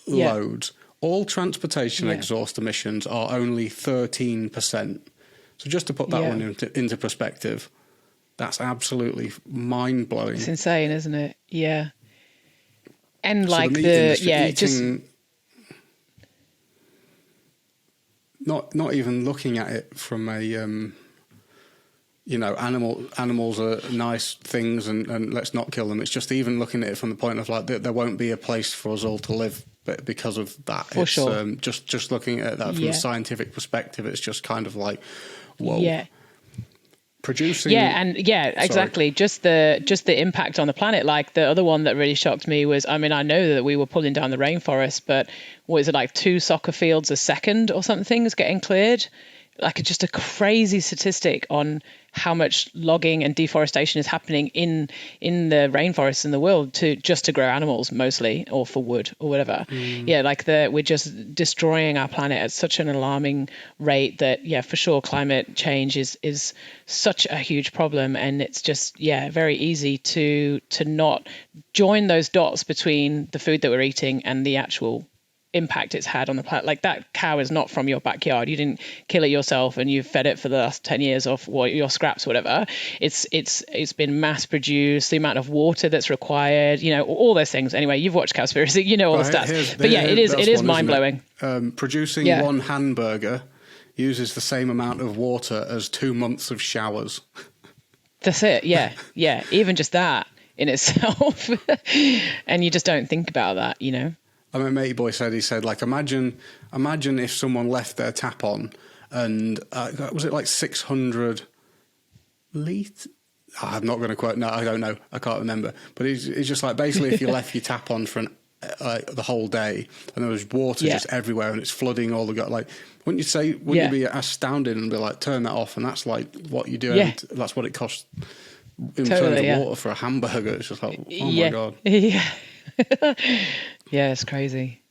[SPEAKER 1] loads. All transportation exhaust emissions are only 13%. So just to put that one into perspective, that's absolutely mind-blowing.
[SPEAKER 2] It's insane, isn't it? Yeah. And so like
[SPEAKER 1] not even looking at it from a animals are nice things and let's not kill them. It's just even looking at it from the point of like there won't be a place for us all to live because of that.
[SPEAKER 2] For sure.
[SPEAKER 1] Just looking at that from a scientific perspective, it's just kind of like, whoa.
[SPEAKER 2] Yeah.
[SPEAKER 1] Producing.
[SPEAKER 2] Yeah, and exactly. Just the impact on the planet. Like the other one that really shocked me was, I mean, I know that we were pulling down the rainforest, but what is it, like 2 soccer fields a second or something is getting cleared? like just a crazy statistic on how much logging and deforestation is happening in the rainforests in the world to grow animals mostly, or for wood or whatever. Yeah, like we're just destroying our planet at such an alarming rate that, yeah, for sure, climate change is such a huge problem, and it's just, yeah, very easy to not join those dots between the food that we're eating and the actual impact it's had on the planet. Like, that cow is not from your backyard. You didn't kill it yourself and you've fed it for the last 10 years off your scraps, whatever. It's been mass produced, the amount of water that's required, you know, all those things. Anyway, you've watched Cowspiracy, you know all the stats. But yeah, it is mind blowing.
[SPEAKER 1] Producing one hamburger uses the same amount of water as 2 months of showers.
[SPEAKER 2] That's it. Yeah. Yeah. Even just that in itself. And you just don't think about that, you know?
[SPEAKER 1] I mean, matey boy said, like, imagine if someone left their tap on and was it like 600 litres? I'm not going to quote. No, I don't know. I can't remember. But it's just like, basically, if you left your tap on for the whole day and there was water just everywhere and it's flooding all the like, wouldn't you be astounded and be like, turn that off? And that's like what you do. Yeah. That's what it costs in terms of water for a hamburger. It's just like, oh my God.
[SPEAKER 2] Yeah. Yeah, it's crazy.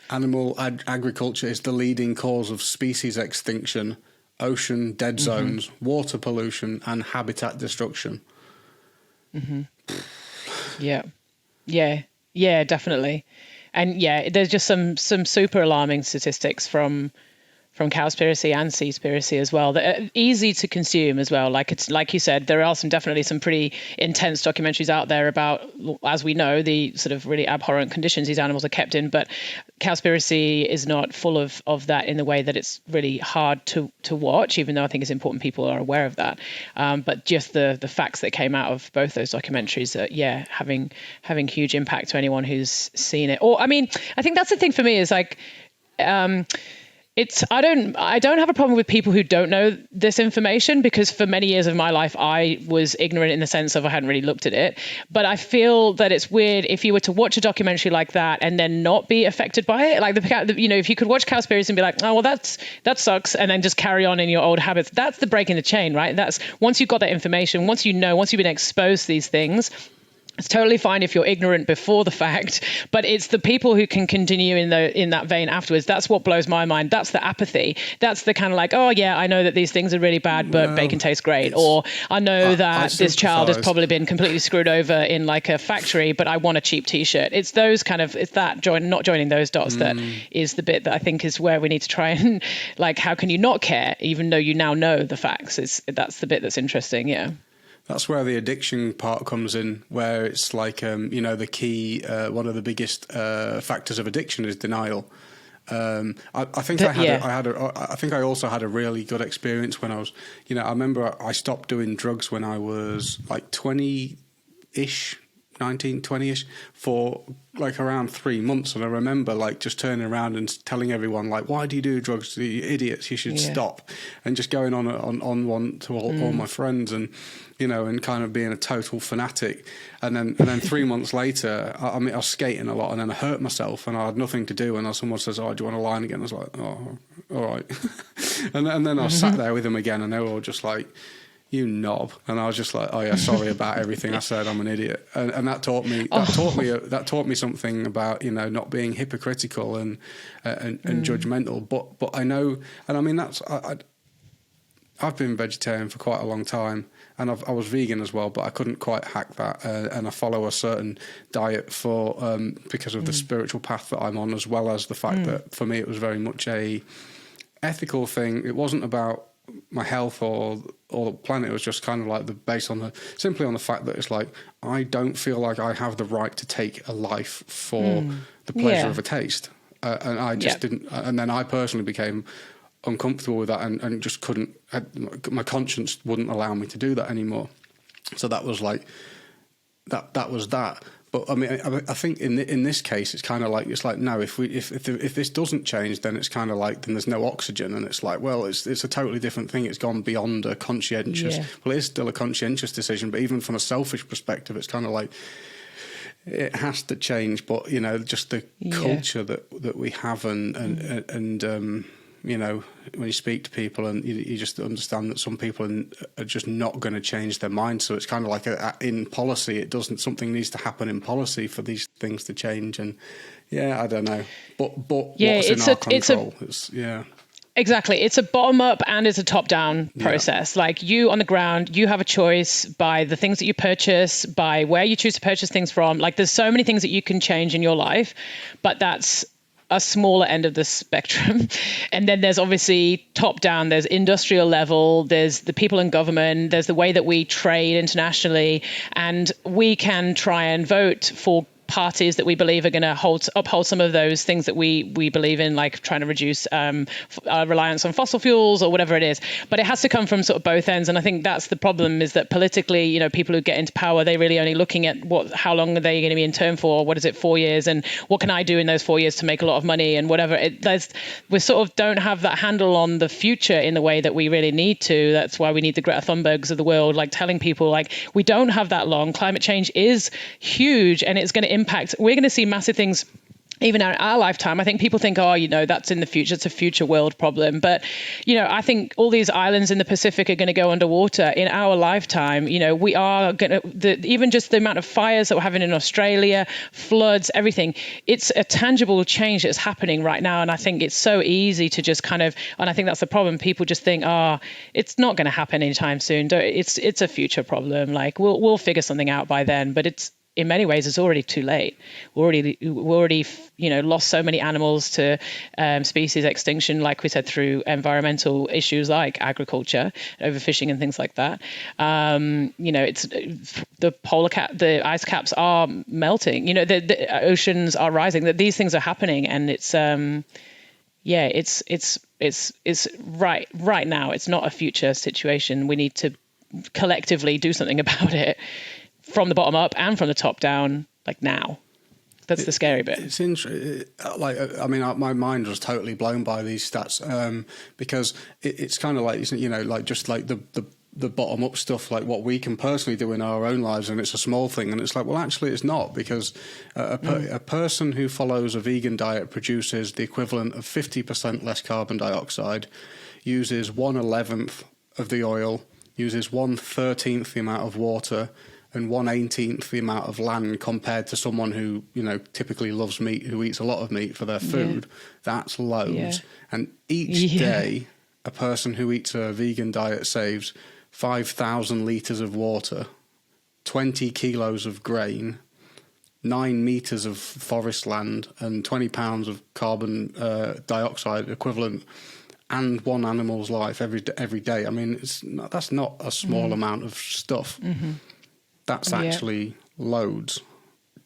[SPEAKER 1] Animal agriculture is the leading cause of species extinction, ocean dead zones, water pollution, and habitat destruction.
[SPEAKER 2] Yeah, definitely. And yeah, there's just some super alarming statistics from Cowspiracy and Seaspiracy as well that are easy to consume as well. Like you said, there are definitely some pretty intense documentaries out there about, as we know, the sort of really abhorrent conditions these animals are kept in. But Cowspiracy is not full of that in the way that it's really hard to watch, even though I think it's important people are aware of that. But just the facts that came out of both those documentaries are, having huge impact to anyone who's seen it. Or, I mean, I think that's the thing for me is like, I don't have a problem with people who don't know this information, because for many years of my life I was ignorant in the sense of I hadn't really looked at it. But I feel that it's weird if you were to watch a documentary like that and then not be affected by it. Like if you could watch Cowspiracy and be like, oh well, that sucks, and then just carry on in your old habits. That's the break in the chain, right? That's once you've got that information, once you've been exposed to these things. It's totally fine if you're ignorant before the fact, but it's the people who can continue in that vein afterwards. That's what blows my mind. That's the apathy. That's the kind of like, oh yeah, I know that these things are really bad, but bacon tastes great. Or I know that this child has probably been completely screwed over in like a factory, but I want a cheap T-shirt. It's those kind of, it's that not joining those dots that is the bit that I think is where we need to try and like, how can you not care even though you now know the facts? That's the bit that's interesting. Yeah.
[SPEAKER 1] That's where the addiction part comes in, where it's like, the key, one of the biggest factors of addiction is denial. I think I also had a really good experience when I was, I remember I stopped doing drugs when I was like 20-ish, 19, 20-ish, for like around 3 months. And I remember like just turning around and telling everyone like, why do you do drugs? You idiots, you should stop. And just going on one to all my friends and, and kind of being a total fanatic. And then 3 months later, I was skating a lot and then I hurt myself and I had nothing to do. And someone says, oh, do you want to line again? I was like, oh, all right. and then I sat there with them again and they were all just like, you knob. And I was just like, oh yeah, sorry about everything I said, I'm an idiot. And that taught me something about, not being hypocritical and judgmental. But I know, and I mean, I've been vegetarian for quite a long time, and I was vegan as well, but I couldn't quite hack that. And I follow a certain diet because of the spiritual path that I'm on, as well as the fact that for me it was very much a ethical thing. It wasn't about my health or the planet. It was just kind of like simply on the fact that it's like, I don't feel like I have the right to take a life for the pleasure of a taste. And I just didn't. And then I personally became uncomfortable with that and just couldn't. My conscience wouldn't allow me to do that anymore. So that was like that was that. But I mean, I think in this case, it's kind of like, it's like, no, if this doesn't change, then it's kind of like, then there's no oxygen, and it's like, well, it's a totally different thing. It's gone beyond a conscientious. Yeah. Well, it is still a conscientious decision, but even from a selfish perspective, it's kind of like, it has to change. But just the culture that we have and you know, when you speak to people and you just understand that some people are just not going to change their mind. So it's kind of like in policy, something needs to happen in policy for these things to change. And yeah, I don't know, but
[SPEAKER 2] yeah,
[SPEAKER 1] what's in our control?
[SPEAKER 2] Exactly. It's a bottom up and it's a top down process. Like you on the ground, you have a choice by the things that you purchase, by where you choose to purchase things from. Like there's so many things that you can change in your life, but that's a smaller end of the spectrum. And then there's obviously top down, there's industrial level, there's the people in government, there's the way that we trade internationally, and we can try and vote for parties that we believe are going to uphold some of those things that we believe in, like trying to reduce reliance on fossil fuels or whatever it is. But it has to come from sort of both ends. And I think that's the problem, is that politically, you know, people who get into power, they're really only looking at how long are they going to be in term for? What is it, 4 years? And what can I do in those 4 years to make a lot of money and whatever? We sort of don't have that handle on the future in the way that we really need to. That's why we need the Greta Thunbergs of the world, like telling people like, we don't have that long. Climate change is huge and it's going to impact. We're going to see massive things even in our lifetime. I think people think, oh, you know, that's in the future. It's a future world problem. But, you know, I think all these islands in the Pacific are going to go underwater in our lifetime. You know, we are going to, even just the amount of fires that we're having in Australia, floods, everything. It's a tangible change that's happening right now. And I think it's so easy to just kind of, and I think that's the problem. People just think, it's not going to happen anytime soon. It's a future problem. Like we'll figure something out by then, but in many ways, it's already too late. We're already, you know, lost so many animals to species extinction, like we said, through environmental issues like agriculture, overfishing, and things like that. You know, it's the ice caps are melting. You know, the oceans are rising. That these things are happening, and it's right now. It's not a future situation. We need to collectively do something about it. From the bottom up and from the top down, like now. That's the scary bit.
[SPEAKER 1] It's interesting. Like, I mean, my mind was totally blown by these stats because it's kind of like, you know, like just like the bottom up stuff, like what we can personally do in our own lives, and it's a small thing. And it's like, well, actually, it's not, because a person who follows a vegan diet produces the equivalent of 50% less carbon dioxide, uses 1/11 of the oil, uses 1/13 the amount of water, and 1/18 the amount of land compared to someone who, you know, typically loves meat, who eats a lot of meat for their food. That's loads. Yeah. And each day, a person who eats a vegan diet saves 5,000 litres of water, 20 kilos of grain, 9 metres of forest land, and 20 pounds of carbon dioxide equivalent, and one animal's life every day. I mean, that's not a small amount of stuff. Mm-hmm. That's actually loads,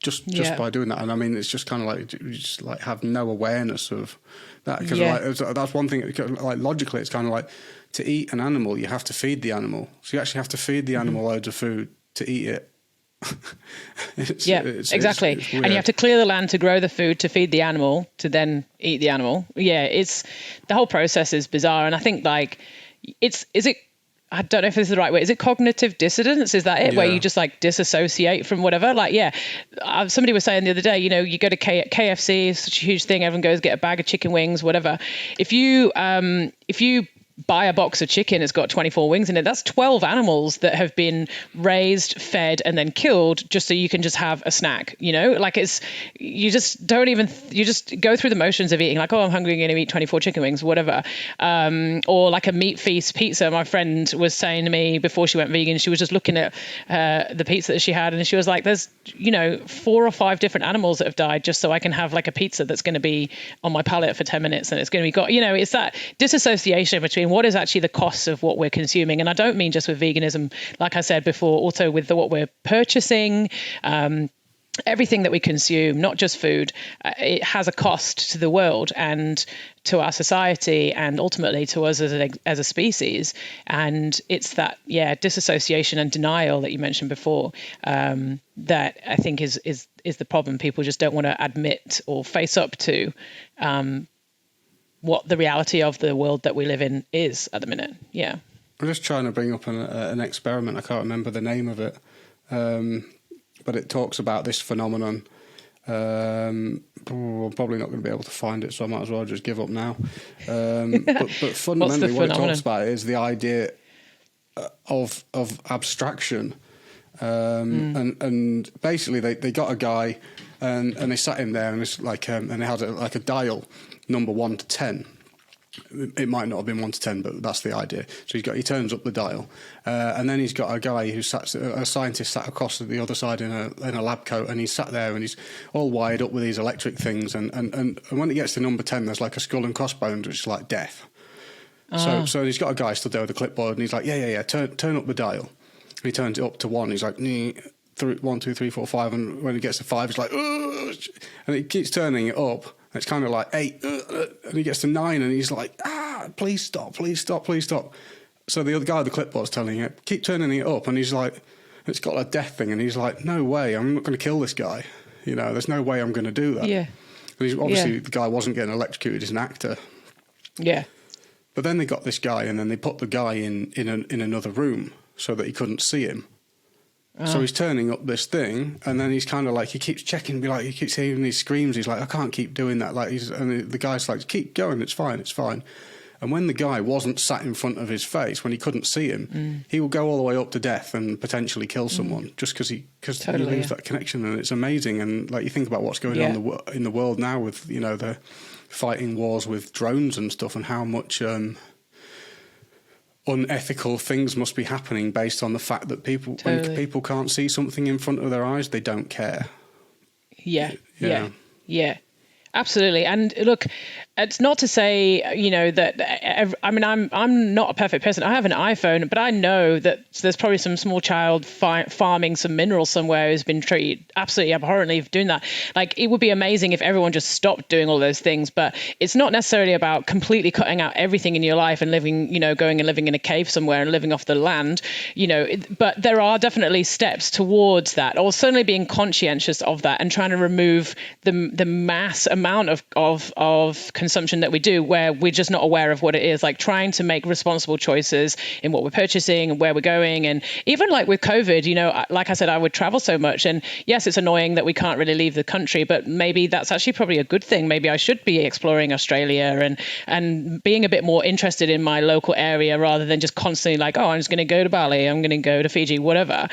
[SPEAKER 1] just by doing that. And I mean, it's just kind of like you just like have no awareness of that, because like, that's one thing. Like logically, it's kind of like, to eat an animal, you have to feed the animal. So you actually have to feed the animal loads of food to eat it.
[SPEAKER 2] Exactly. It's and you have to clear the land to grow the food to feed the animal to then eat the animal. Yeah, it's the whole process is bizarre, and I think like I don't know if this is the right way. Is it cognitive dissonance? Is that it? Where you just like disassociate from whatever? Like, somebody was saying the other day, you know, you go to KFC, it's such a huge thing. Everyone goes get a bag of chicken wings, whatever. If you buy a box of chicken, it's got 24 wings in it. That's 12 animals that have been raised, fed, and then killed just so you can just have a snack, you know? Like you just go through the motions of eating, like, oh, I'm hungry, I'm going to eat 24 chicken wings, whatever. Or like a meat feast pizza. My friend was saying to me before she went vegan, she was just looking at the pizza that she had, and she was like, there's, you know, 4 or 5 different animals that have died just so I can have like a pizza that's going to be on my palate for 10 minutes and it's going to be you know, it's that disassociation between what is actually the costs of what we're consuming. And I don't mean just with veganism, like I said before, also with what we're purchasing, everything that we consume, not just food, it has a cost to the world and to our society and ultimately to us as a species. And it's that, disassociation and denial that you mentioned before, that I think is the problem. People just don't want to admit or face up to what the reality of the world that we live in is at the minute. Yeah.
[SPEAKER 1] I'm just trying to bring up an experiment. I can't remember the name of it. But it talks about this phenomenon I'm probably not going to be able to find it, so I might as well just give up now. But fundamentally, what it talks about is the idea of abstraction. And basically, they got a guy, and they sat him there, and it's like, and they had a dial, number 1 to 10. It might not have been 1 to 10, but that's the idea. So he turns up the dial, and then he's got a guy a scientist sat across the other side in a lab coat, and he's sat there and he's all wired up with these electric things, and when it gets to number 10, there's like a skull and crossbones, which is like death. So he's got a guy stood there with a clipboard, and he's like, yeah, turn up the dial. And he turns it up to 1. He's like, 1, 2, 3, 4, 5, and when he gets to 5, he's like, ugh! And he keeps turning it up. And it's kind of like 8, and he gets to 9, and he's like, please stop. So the other guy with the clipboard's telling him, keep turning it up, and he's like, it's got a death thing, and he's like, no way, I'm not going to kill this guy. There's no way I'm going to do that.
[SPEAKER 2] Yeah.
[SPEAKER 1] And obviously the guy wasn't getting electrocuted as an actor.
[SPEAKER 2] Yeah.
[SPEAKER 1] But then they got this guy, and then they put the guy in another room so that he couldn't see him. So he's turning up this thing, and then he's kind of like, he keeps checking, he keeps hearing these screams. He's like, I can't keep doing that. And the guy's like, keep going, it's fine. And when the guy wasn't sat in front of his face, when he couldn't see him, he will go all the way up to death and potentially kill someone just because he loses that connection. And it's amazing. And like, you think about what's going on in the world now with, the fighting wars with drones and stuff, and how much unethical things must be happening based on the fact that when people can't see something in front of their eyes, they don't care.
[SPEAKER 2] Yeah. Absolutely. And look, it's not to say, that, I'm not a perfect person. I have an iPhone, but I know that there's probably some small child farming some minerals somewhere who's been treated absolutely abhorrently for doing that. Like, it would be amazing if everyone just stopped doing all those things, but it's not necessarily about completely cutting out everything in your life and living, going and living in a cave somewhere and living off the land, but there are definitely steps towards that, or certainly being conscientious of that and trying to remove the mass amount of consumption that we do where we're just not aware of what it is, like trying to make responsible choices in what we're purchasing and where we're going. And even like with COVID, like I said, I would travel so much, and yes, it's annoying that we can't really leave the country, but maybe that's actually probably a good thing. Maybe I should be exploring Australia and being a bit more interested in my local area rather than just constantly like, oh, I'm just going to go to Bali, I'm going to go to Fiji, whatever.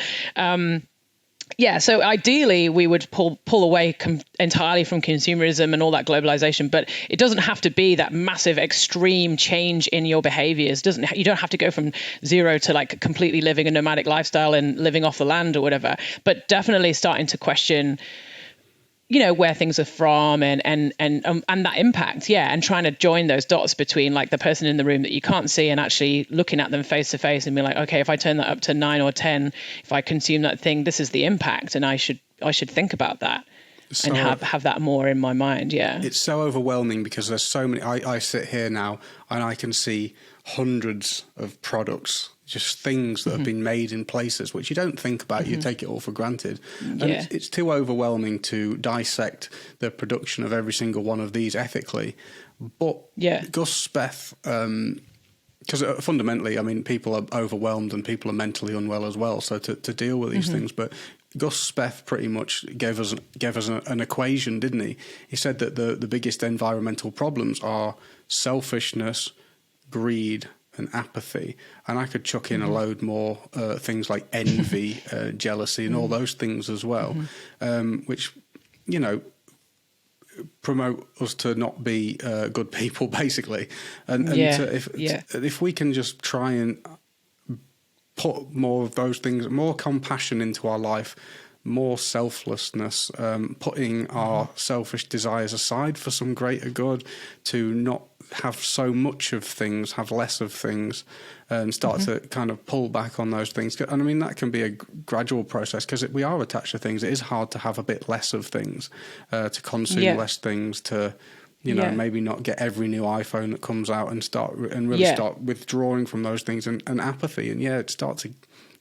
[SPEAKER 2] So ideally we would pull away entirely from consumerism and all that globalization, but it doesn't have to be that massive extreme change in your behaviors. You don't have to go from zero to like completely living a nomadic lifestyle and living off the land or whatever, but definitely starting to question where things are from and that impact, and trying to join those dots between like the person in the room that you can't see and actually looking at them face to face and be like, okay, if I turn that up to 9 or 10, if I consume that thing, this is the impact, and I should think about that and have that more in my mind. Yeah,
[SPEAKER 1] it's so overwhelming because there's so many. I sit here now and I can see hundreds of products, just things that have been made in places which you don't think about. You take it all for granted. And it's too overwhelming to dissect the production of every single one of these ethically. But Gus Speth, because fundamentally, people are overwhelmed and people are mentally unwell as well. So to deal with these things, but Gus Speth pretty much gave us an equation, didn't he? He said that the biggest environmental problems are selfishness, greed, and apathy. And I could chuck in a load more things like envy, jealousy, and all those things as well, which, promote us to not be good people, basically. If we can just try and put more of those things, more compassion into our life, more selflessness, putting our selfish desires aside for some greater good, to not have so much of things, have less of things, and start to kind of pull back on those things. And that can be a gradual process because we are attached to things. It is hard to have a bit less of things, to consume less things, to maybe not get every new iPhone that comes out and start withdrawing from those things and apathy, and start to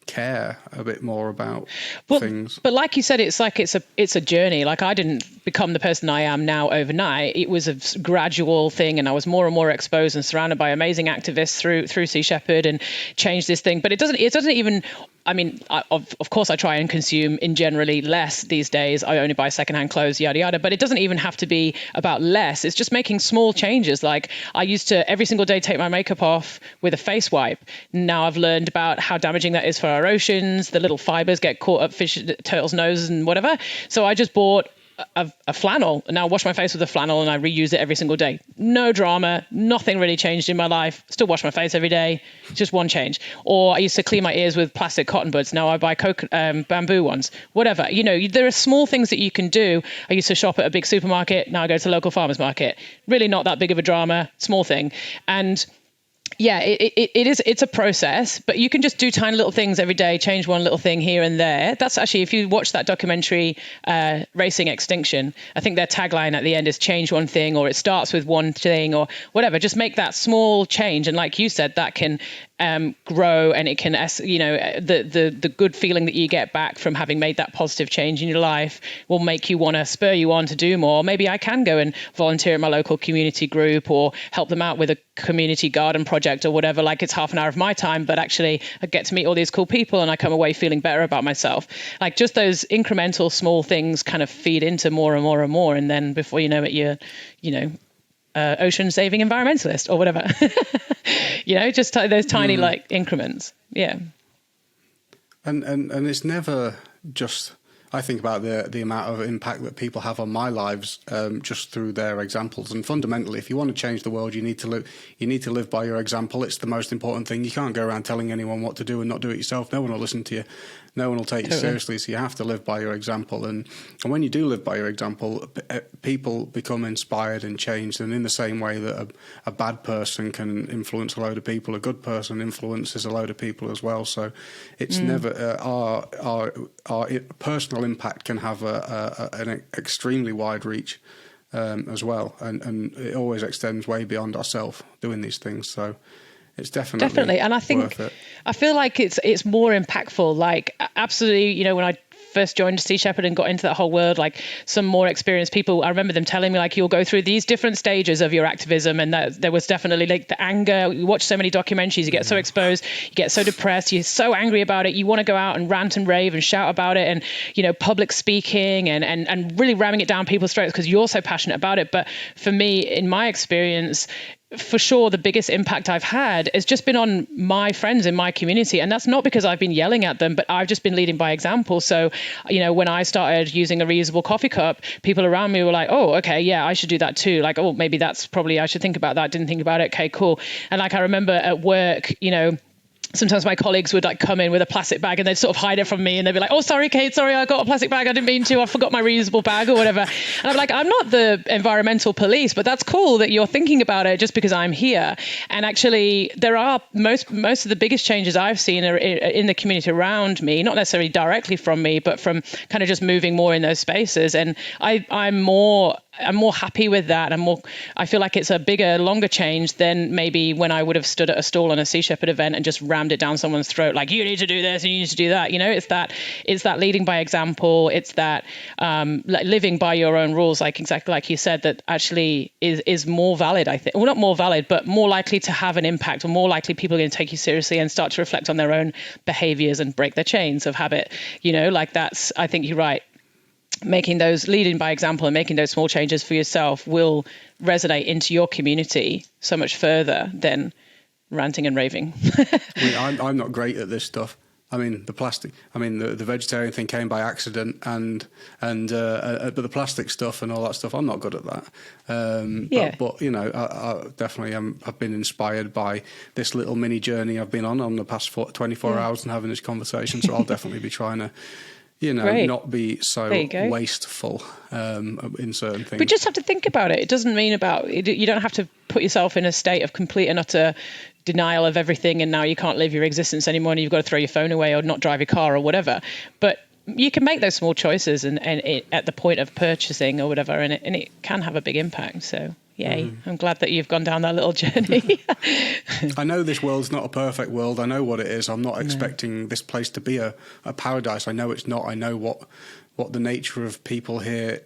[SPEAKER 1] care a bit more about things. But
[SPEAKER 2] like you said, it's a journey. Like, I didn't become the person I am now overnight. It was a gradual thing, and I was more and more exposed and surrounded by amazing activists through Sea Shepherd and changed this thing. But it doesn't even I mean, of course, I try and consume in generally less these days. I only buy secondhand clothes, yada, yada. But it doesn't even have to be about less. It's just making small changes. Like I used to every single day take my makeup off with a face wipe. Now I've learned about how damaging that is for our oceans. The little fibers get caught up fish, turtles' noses and whatever. So I just bought a flannel, and now I wash my face with a flannel and I reuse it every single day. No drama, nothing really changed in my life. Still wash my face every day, just one change. Or I used to clean my ears with plastic cotton buds. Now I buy bamboo ones, whatever. There are small things that you can do. I used to shop at a big supermarket. Now I go to the local farmer's market. Really not that big of a drama, small thing. And yeah, it's a process, but you can just do tiny little things every day, change one little thing here and there. That's actually, if you watch that documentary, Racing Extinction, I think their tagline at the end is change one thing, or it starts with one thing, or whatever. Just make that small change. And like you said, that can grow, and it can, the good feeling that you get back from having made that positive change in your life will make you want to spur you on to do more. Maybe I can go and volunteer at my local community group or help them out with a community garden project or whatever. Like it's half an hour of my time, but actually I get to meet all these cool people and I come away feeling better about myself. Like just those incremental small things kind of feed into more and more and more. And then before you know it, you're, ocean saving environmentalist or whatever. Just those tiny like increments. Yeah.
[SPEAKER 1] And it's never just, I think about the amount of impact that people have on my lives just through their examples. And fundamentally, if you want to change the world, you need to live by your example. It's the most important thing. You can't go around telling anyone what to do and not do it yourself. No one will listen to you. No one will take you seriously. So you have to live by your example. And when you do live by your example, people become inspired and changed. And in the same way that a bad person can influence a load of people, a good person influences a load of people as well. So it's never our personal impact can have an extremely wide reach as well. And it always extends way beyond ourselves doing these things. So it's definitely, and I think
[SPEAKER 2] I feel like it's more impactful. Like absolutely, when I first joined Sea Shepherd and got into that whole world, like some more experienced people, I remember them telling me like you'll go through these different stages of your activism, and that there was definitely like the anger. You watch so many documentaries, you get so exposed, you get so depressed, you're so angry about it, you want to go out and rant and rave and shout about it, and public speaking and really ramming it down people's throats because you're so passionate about it. But for me, in my experience, for sure, the biggest impact I've had has just been on my friends in my community. And that's not because I've been yelling at them, but I've just been leading by example. So, when I started using a reusable coffee cup, people around me were like, oh, okay, yeah, I should do that too. Like, oh, maybe that's probably, I should think about that. Didn't think about it. Okay, cool. And like, I remember at work, sometimes my colleagues would like come in with a plastic bag and they'd sort of hide it from me, and they'd be like, oh, sorry, Kate, sorry, I got a plastic bag. I didn't mean to. I forgot my reusable bag or whatever. And I'm like, I'm not the environmental police, but that's cool that you're thinking about it just because I'm here. And actually, there are most of the biggest changes I've seen are in the community around me, not necessarily directly from me, but from kind of just moving more in those spaces. And I'm more happy with that. I feel like it's a bigger, longer change than maybe when I would have stood at a stall on a Sea Shepherd event and just rammed it down someone's throat. Like, you need to do this and you need to do that. It's that leading by example. It's that living by your own rules, like exactly like you said, that actually is more valid, I think. Well, not more valid, but more likely to have an impact, or more likely people are going to take you seriously and start to reflect on their own behaviors and break their chains of habit. That's, I think you're right. Leading by example and making those small changes for yourself will resonate into your community so much further than ranting and raving.
[SPEAKER 1] I'm not great at this stuff. I mean, the vegetarian thing came by accident, but the plastic stuff and all that stuff, I'm not good at that. But I definitely I've been inspired by this little mini journey I've been on the past 24 hours and having this conversation. So I'll definitely be trying to not be so wasteful in certain things.
[SPEAKER 2] But just have to think about it. It doesn't mean you don't have to put yourself in a state of complete and utter denial of everything, and now you can't live your existence anymore and you've got to throw your phone away or not drive your car or whatever. But you can make those small choices and at the point of purchasing or whatever, and it can have a big impact. So yay. I'm glad that you've gone down that little journey.
[SPEAKER 1] I know this world's not a perfect world. I know what it is. I'm not expecting this place to be a paradise. I know it's not. I know what the nature of people here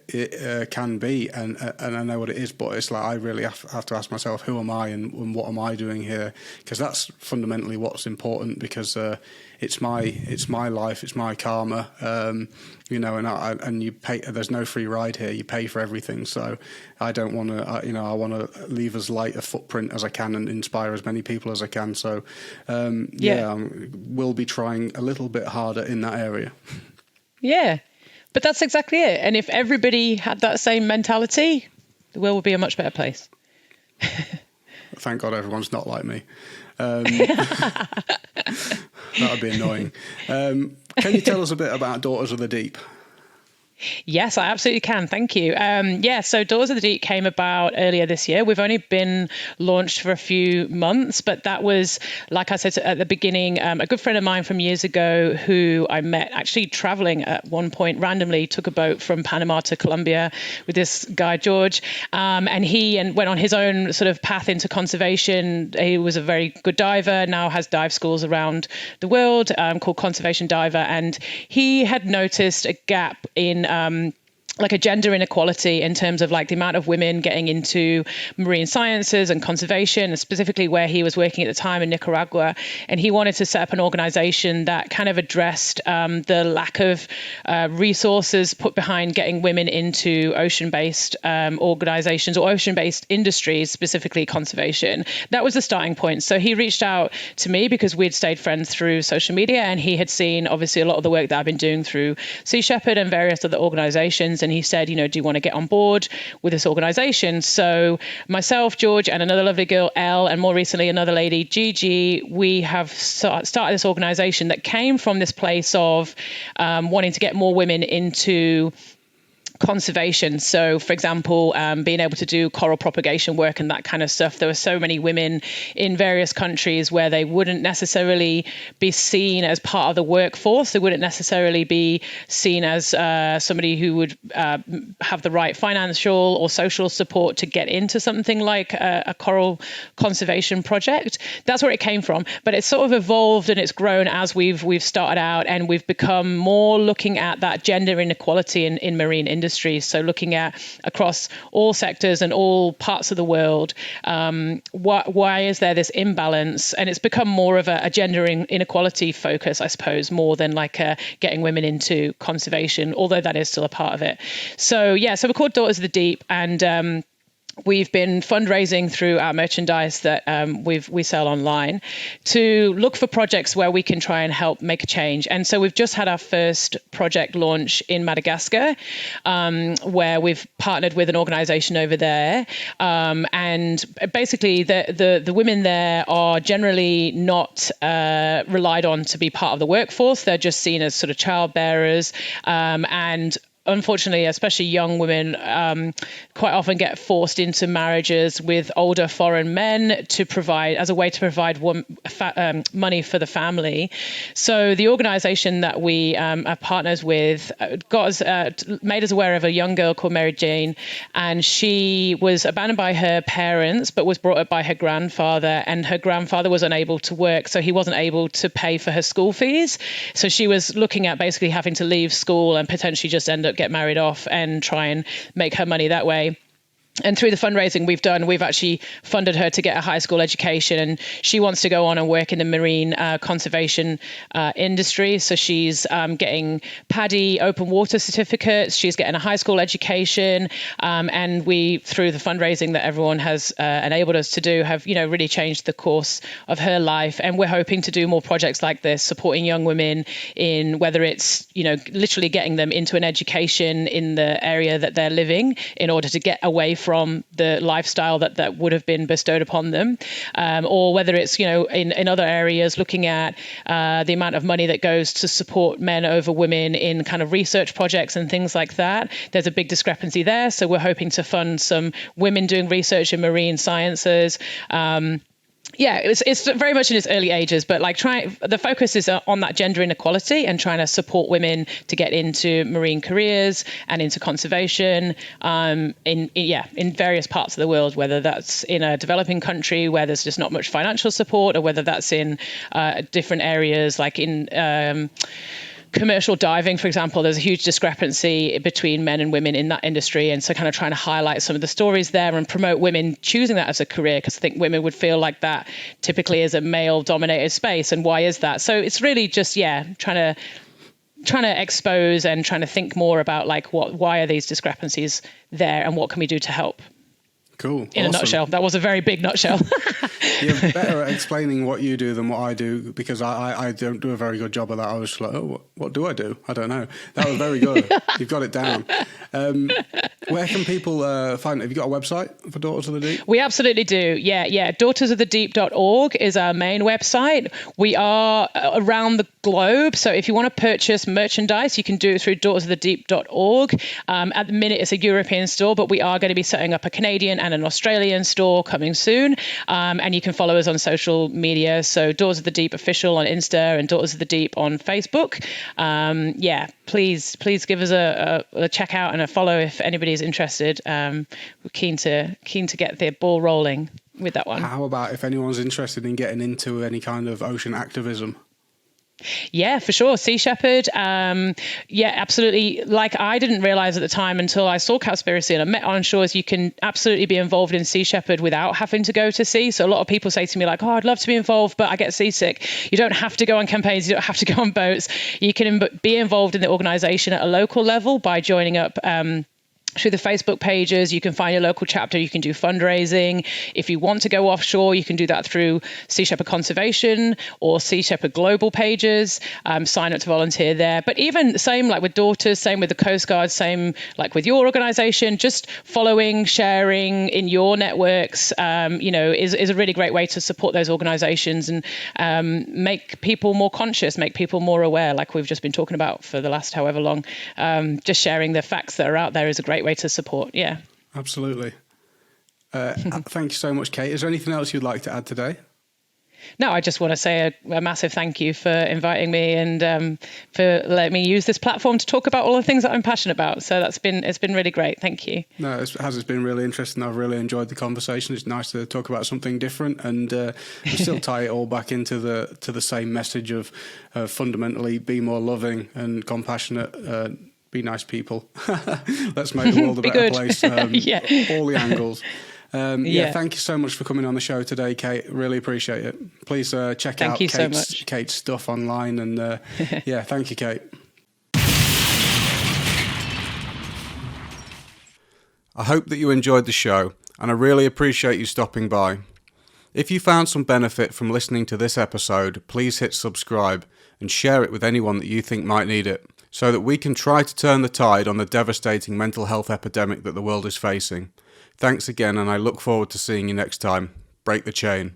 [SPEAKER 1] can be, and I know what it is, but it's like I really have to ask myself, who am I and what am I doing here? Because that's fundamentally what's important, because it's my life, it's my karma, and you pay. There's no free ride here. You pay for everything. So I don't want to, I want to leave as light a footprint as I can and inspire as many people as I can. So we'll be trying a little bit harder in that area.
[SPEAKER 2] Yeah. But that's exactly it. And if everybody had that same mentality, the world would be a much better place.
[SPEAKER 1] Thank God everyone's not like me. That would be annoying. Can you tell us a bit about Daughters of the Deep?
[SPEAKER 2] Yes, I absolutely can. Thank you. So Daughters of the Deep came about earlier this year. We've only been launched for a few months, but that was, like I said at the beginning, a good friend of mine from years ago who I met actually traveling at one point randomly, took a boat from Panama to Colombia with this guy, George, and he went on his own sort of path into conservation. He was a very good diver, now has dive schools around the world called Conservation Diver, and he had noticed a gap in like a gender inequality in terms of like the amount of women getting into marine sciences and conservation, and specifically where he was working at the time in Nicaragua. And he wanted to set up an organization that kind of addressed the lack of resources put behind getting women into ocean-based organizations or ocean-based industries, specifically conservation. That was the starting point. So he reached out to me because we'd stayed friends through social media, and he had seen obviously a lot of the work that I've been doing through Sea Shepherd and various other organizations. And he said, do you want to get on board with this organization? So myself, George, and another lovely girl, Elle, and more recently another lady, Gigi, we have started this organization that came from this place of wanting to get more women into conservation. So, for example, being able to do coral propagation work and that kind of stuff. There were so many women in various countries where they wouldn't necessarily be seen as part of the workforce. They wouldn't necessarily be seen as somebody who would have the right financial or social support to get into something like a coral conservation project. That's where it came from. But it's sort of evolved and it's grown as we've started out, and we've become more looking at that gender inequality in marine industry. So looking at across all sectors and all parts of the world, why is there this imbalance? And it's become more of a gender inequality focus, I suppose, more than like getting women into conservation, although that is still a part of it. So we're called Daughters of the Deep, and we've been fundraising through our merchandise that we sell online to look for projects where we can try and help make a change. And so we've just had our first project launch in Madagascar, where we've partnered with an organization over there. And basically the women there are generally not relied on to be part of the workforce. They're just seen as sort of child bearers, and unfortunately, especially young women quite often get forced into marriages with older foreign men to provide as a way to provide money for the family. So the organization that we are partners with made us aware of a young girl called Mary Jane, and she was abandoned by her parents but was brought up by her grandfather, and her grandfather was unable to work, so he wasn't able to pay for her school fees. So she was looking at basically having to leave school and potentially just end up get married off and try and make her money that way. And through the fundraising we've done, we've actually funded her to get a high school education, and she wants to go on and work in the marine conservation industry. So she's getting PADI open water certificates, she's getting a high school education, and we, through the fundraising that everyone has enabled us to do, have really changed the course of her life. And we're hoping to do more projects like this, supporting young women in whether it's literally getting them into an education in the area that they're living in order to get away from the lifestyle that would have been bestowed upon them, or whether it's in other areas looking at the amount of money that goes to support men over women in kind of research projects and things like that. There's a big discrepancy there, so we're hoping to fund some women doing research in marine sciences. It's very much in its early ages, but the focus is on that gender inequality and trying to support women to get into marine careers and into conservation in various parts of the world, whether that's in a developing country where there's just not much financial support, or whether that's in different areas like in commercial diving, for example, there's a huge discrepancy between men and women in that industry. And so kind of trying to highlight some of the stories there and promote women choosing that as a career, because I think women would feel like that typically is a male dominated space. And why is that? So it's really just, trying to expose and trying to think more about like why are these discrepancies there and what can we do to help?
[SPEAKER 1] Cool.
[SPEAKER 2] In a nutshell. That was a very big nutshell.
[SPEAKER 1] You're better at explaining what you do than what I do, because I don't do a very good job of that. I was like, what do I do? I don't know. That was very good. You've got it down. Where can people find it? Have you got a website for Daughters of the Deep?
[SPEAKER 2] We absolutely do. Yeah. DaughtersoftheDeep.org is our main website. We are around the globe. So if you want to purchase merchandise, you can do it through daughtersofthedeep.org. At the minute, it's a European store, but we are going to be setting up a Canadian and an Australian store coming soon. And you can follow us on social media. So Daughters of the Deep Official on Insta and Daughters of the Deep on Facebook. Please give us a check out and a follow if anybody's interested. We're keen to get the ball rolling with that one.
[SPEAKER 1] How about if anyone's interested in getting into any kind of ocean activism?
[SPEAKER 2] Yeah, for sure. Sea Shepherd. Absolutely. Like I didn't realize at the time until I saw Cowspiracy and I met on shores, you can absolutely be involved in Sea Shepherd without having to go to sea. So a lot of people say to me like, I'd love to be involved, but I get seasick. You don't have to go on campaigns. You don't have to go on boats. You can be involved in the organization at a local level by joining up through the Facebook pages. You can find your local chapter. You can do fundraising. If you want to go offshore, you can do that through Sea Shepherd Conservation or Sea Shepherd Global pages. Sign up to volunteer there. But even same like with Daughters, same with the Coast Guard, same like with your organization, just following, sharing in your networks, is a really great way to support those organizations and make people more conscious, make people more aware, like we've just been talking about for the last however long. Just sharing the facts that are out there is a great way to support. Yeah,
[SPEAKER 1] absolutely. Thank you so much, Kate. Is there anything else you'd like to add today?
[SPEAKER 2] No, I just want to say a massive thank you for inviting me and for letting me use this platform to talk about all the things that I'm passionate about. So it's been really great. Thank you.
[SPEAKER 1] No, it's been really interesting. I've really enjoyed the conversation. It's nice to talk about something different, and we still tie it all back into the same message of fundamentally be more loving and compassionate. Be nice people. Let's make the world a better place. All the angles. Thank you so much for coming on the show today, Kate. Really appreciate it. Please check out Kate's stuff online. And thank you, Kate. I hope that you enjoyed the show, and I really appreciate you stopping by. If you found some benefit from listening to this episode, please hit subscribe and share it with anyone that you think might need it, so that we can try to turn the tide on the devastating mental health epidemic that the world is facing. Thanks again, and I look forward to seeing you next time. Break the chain.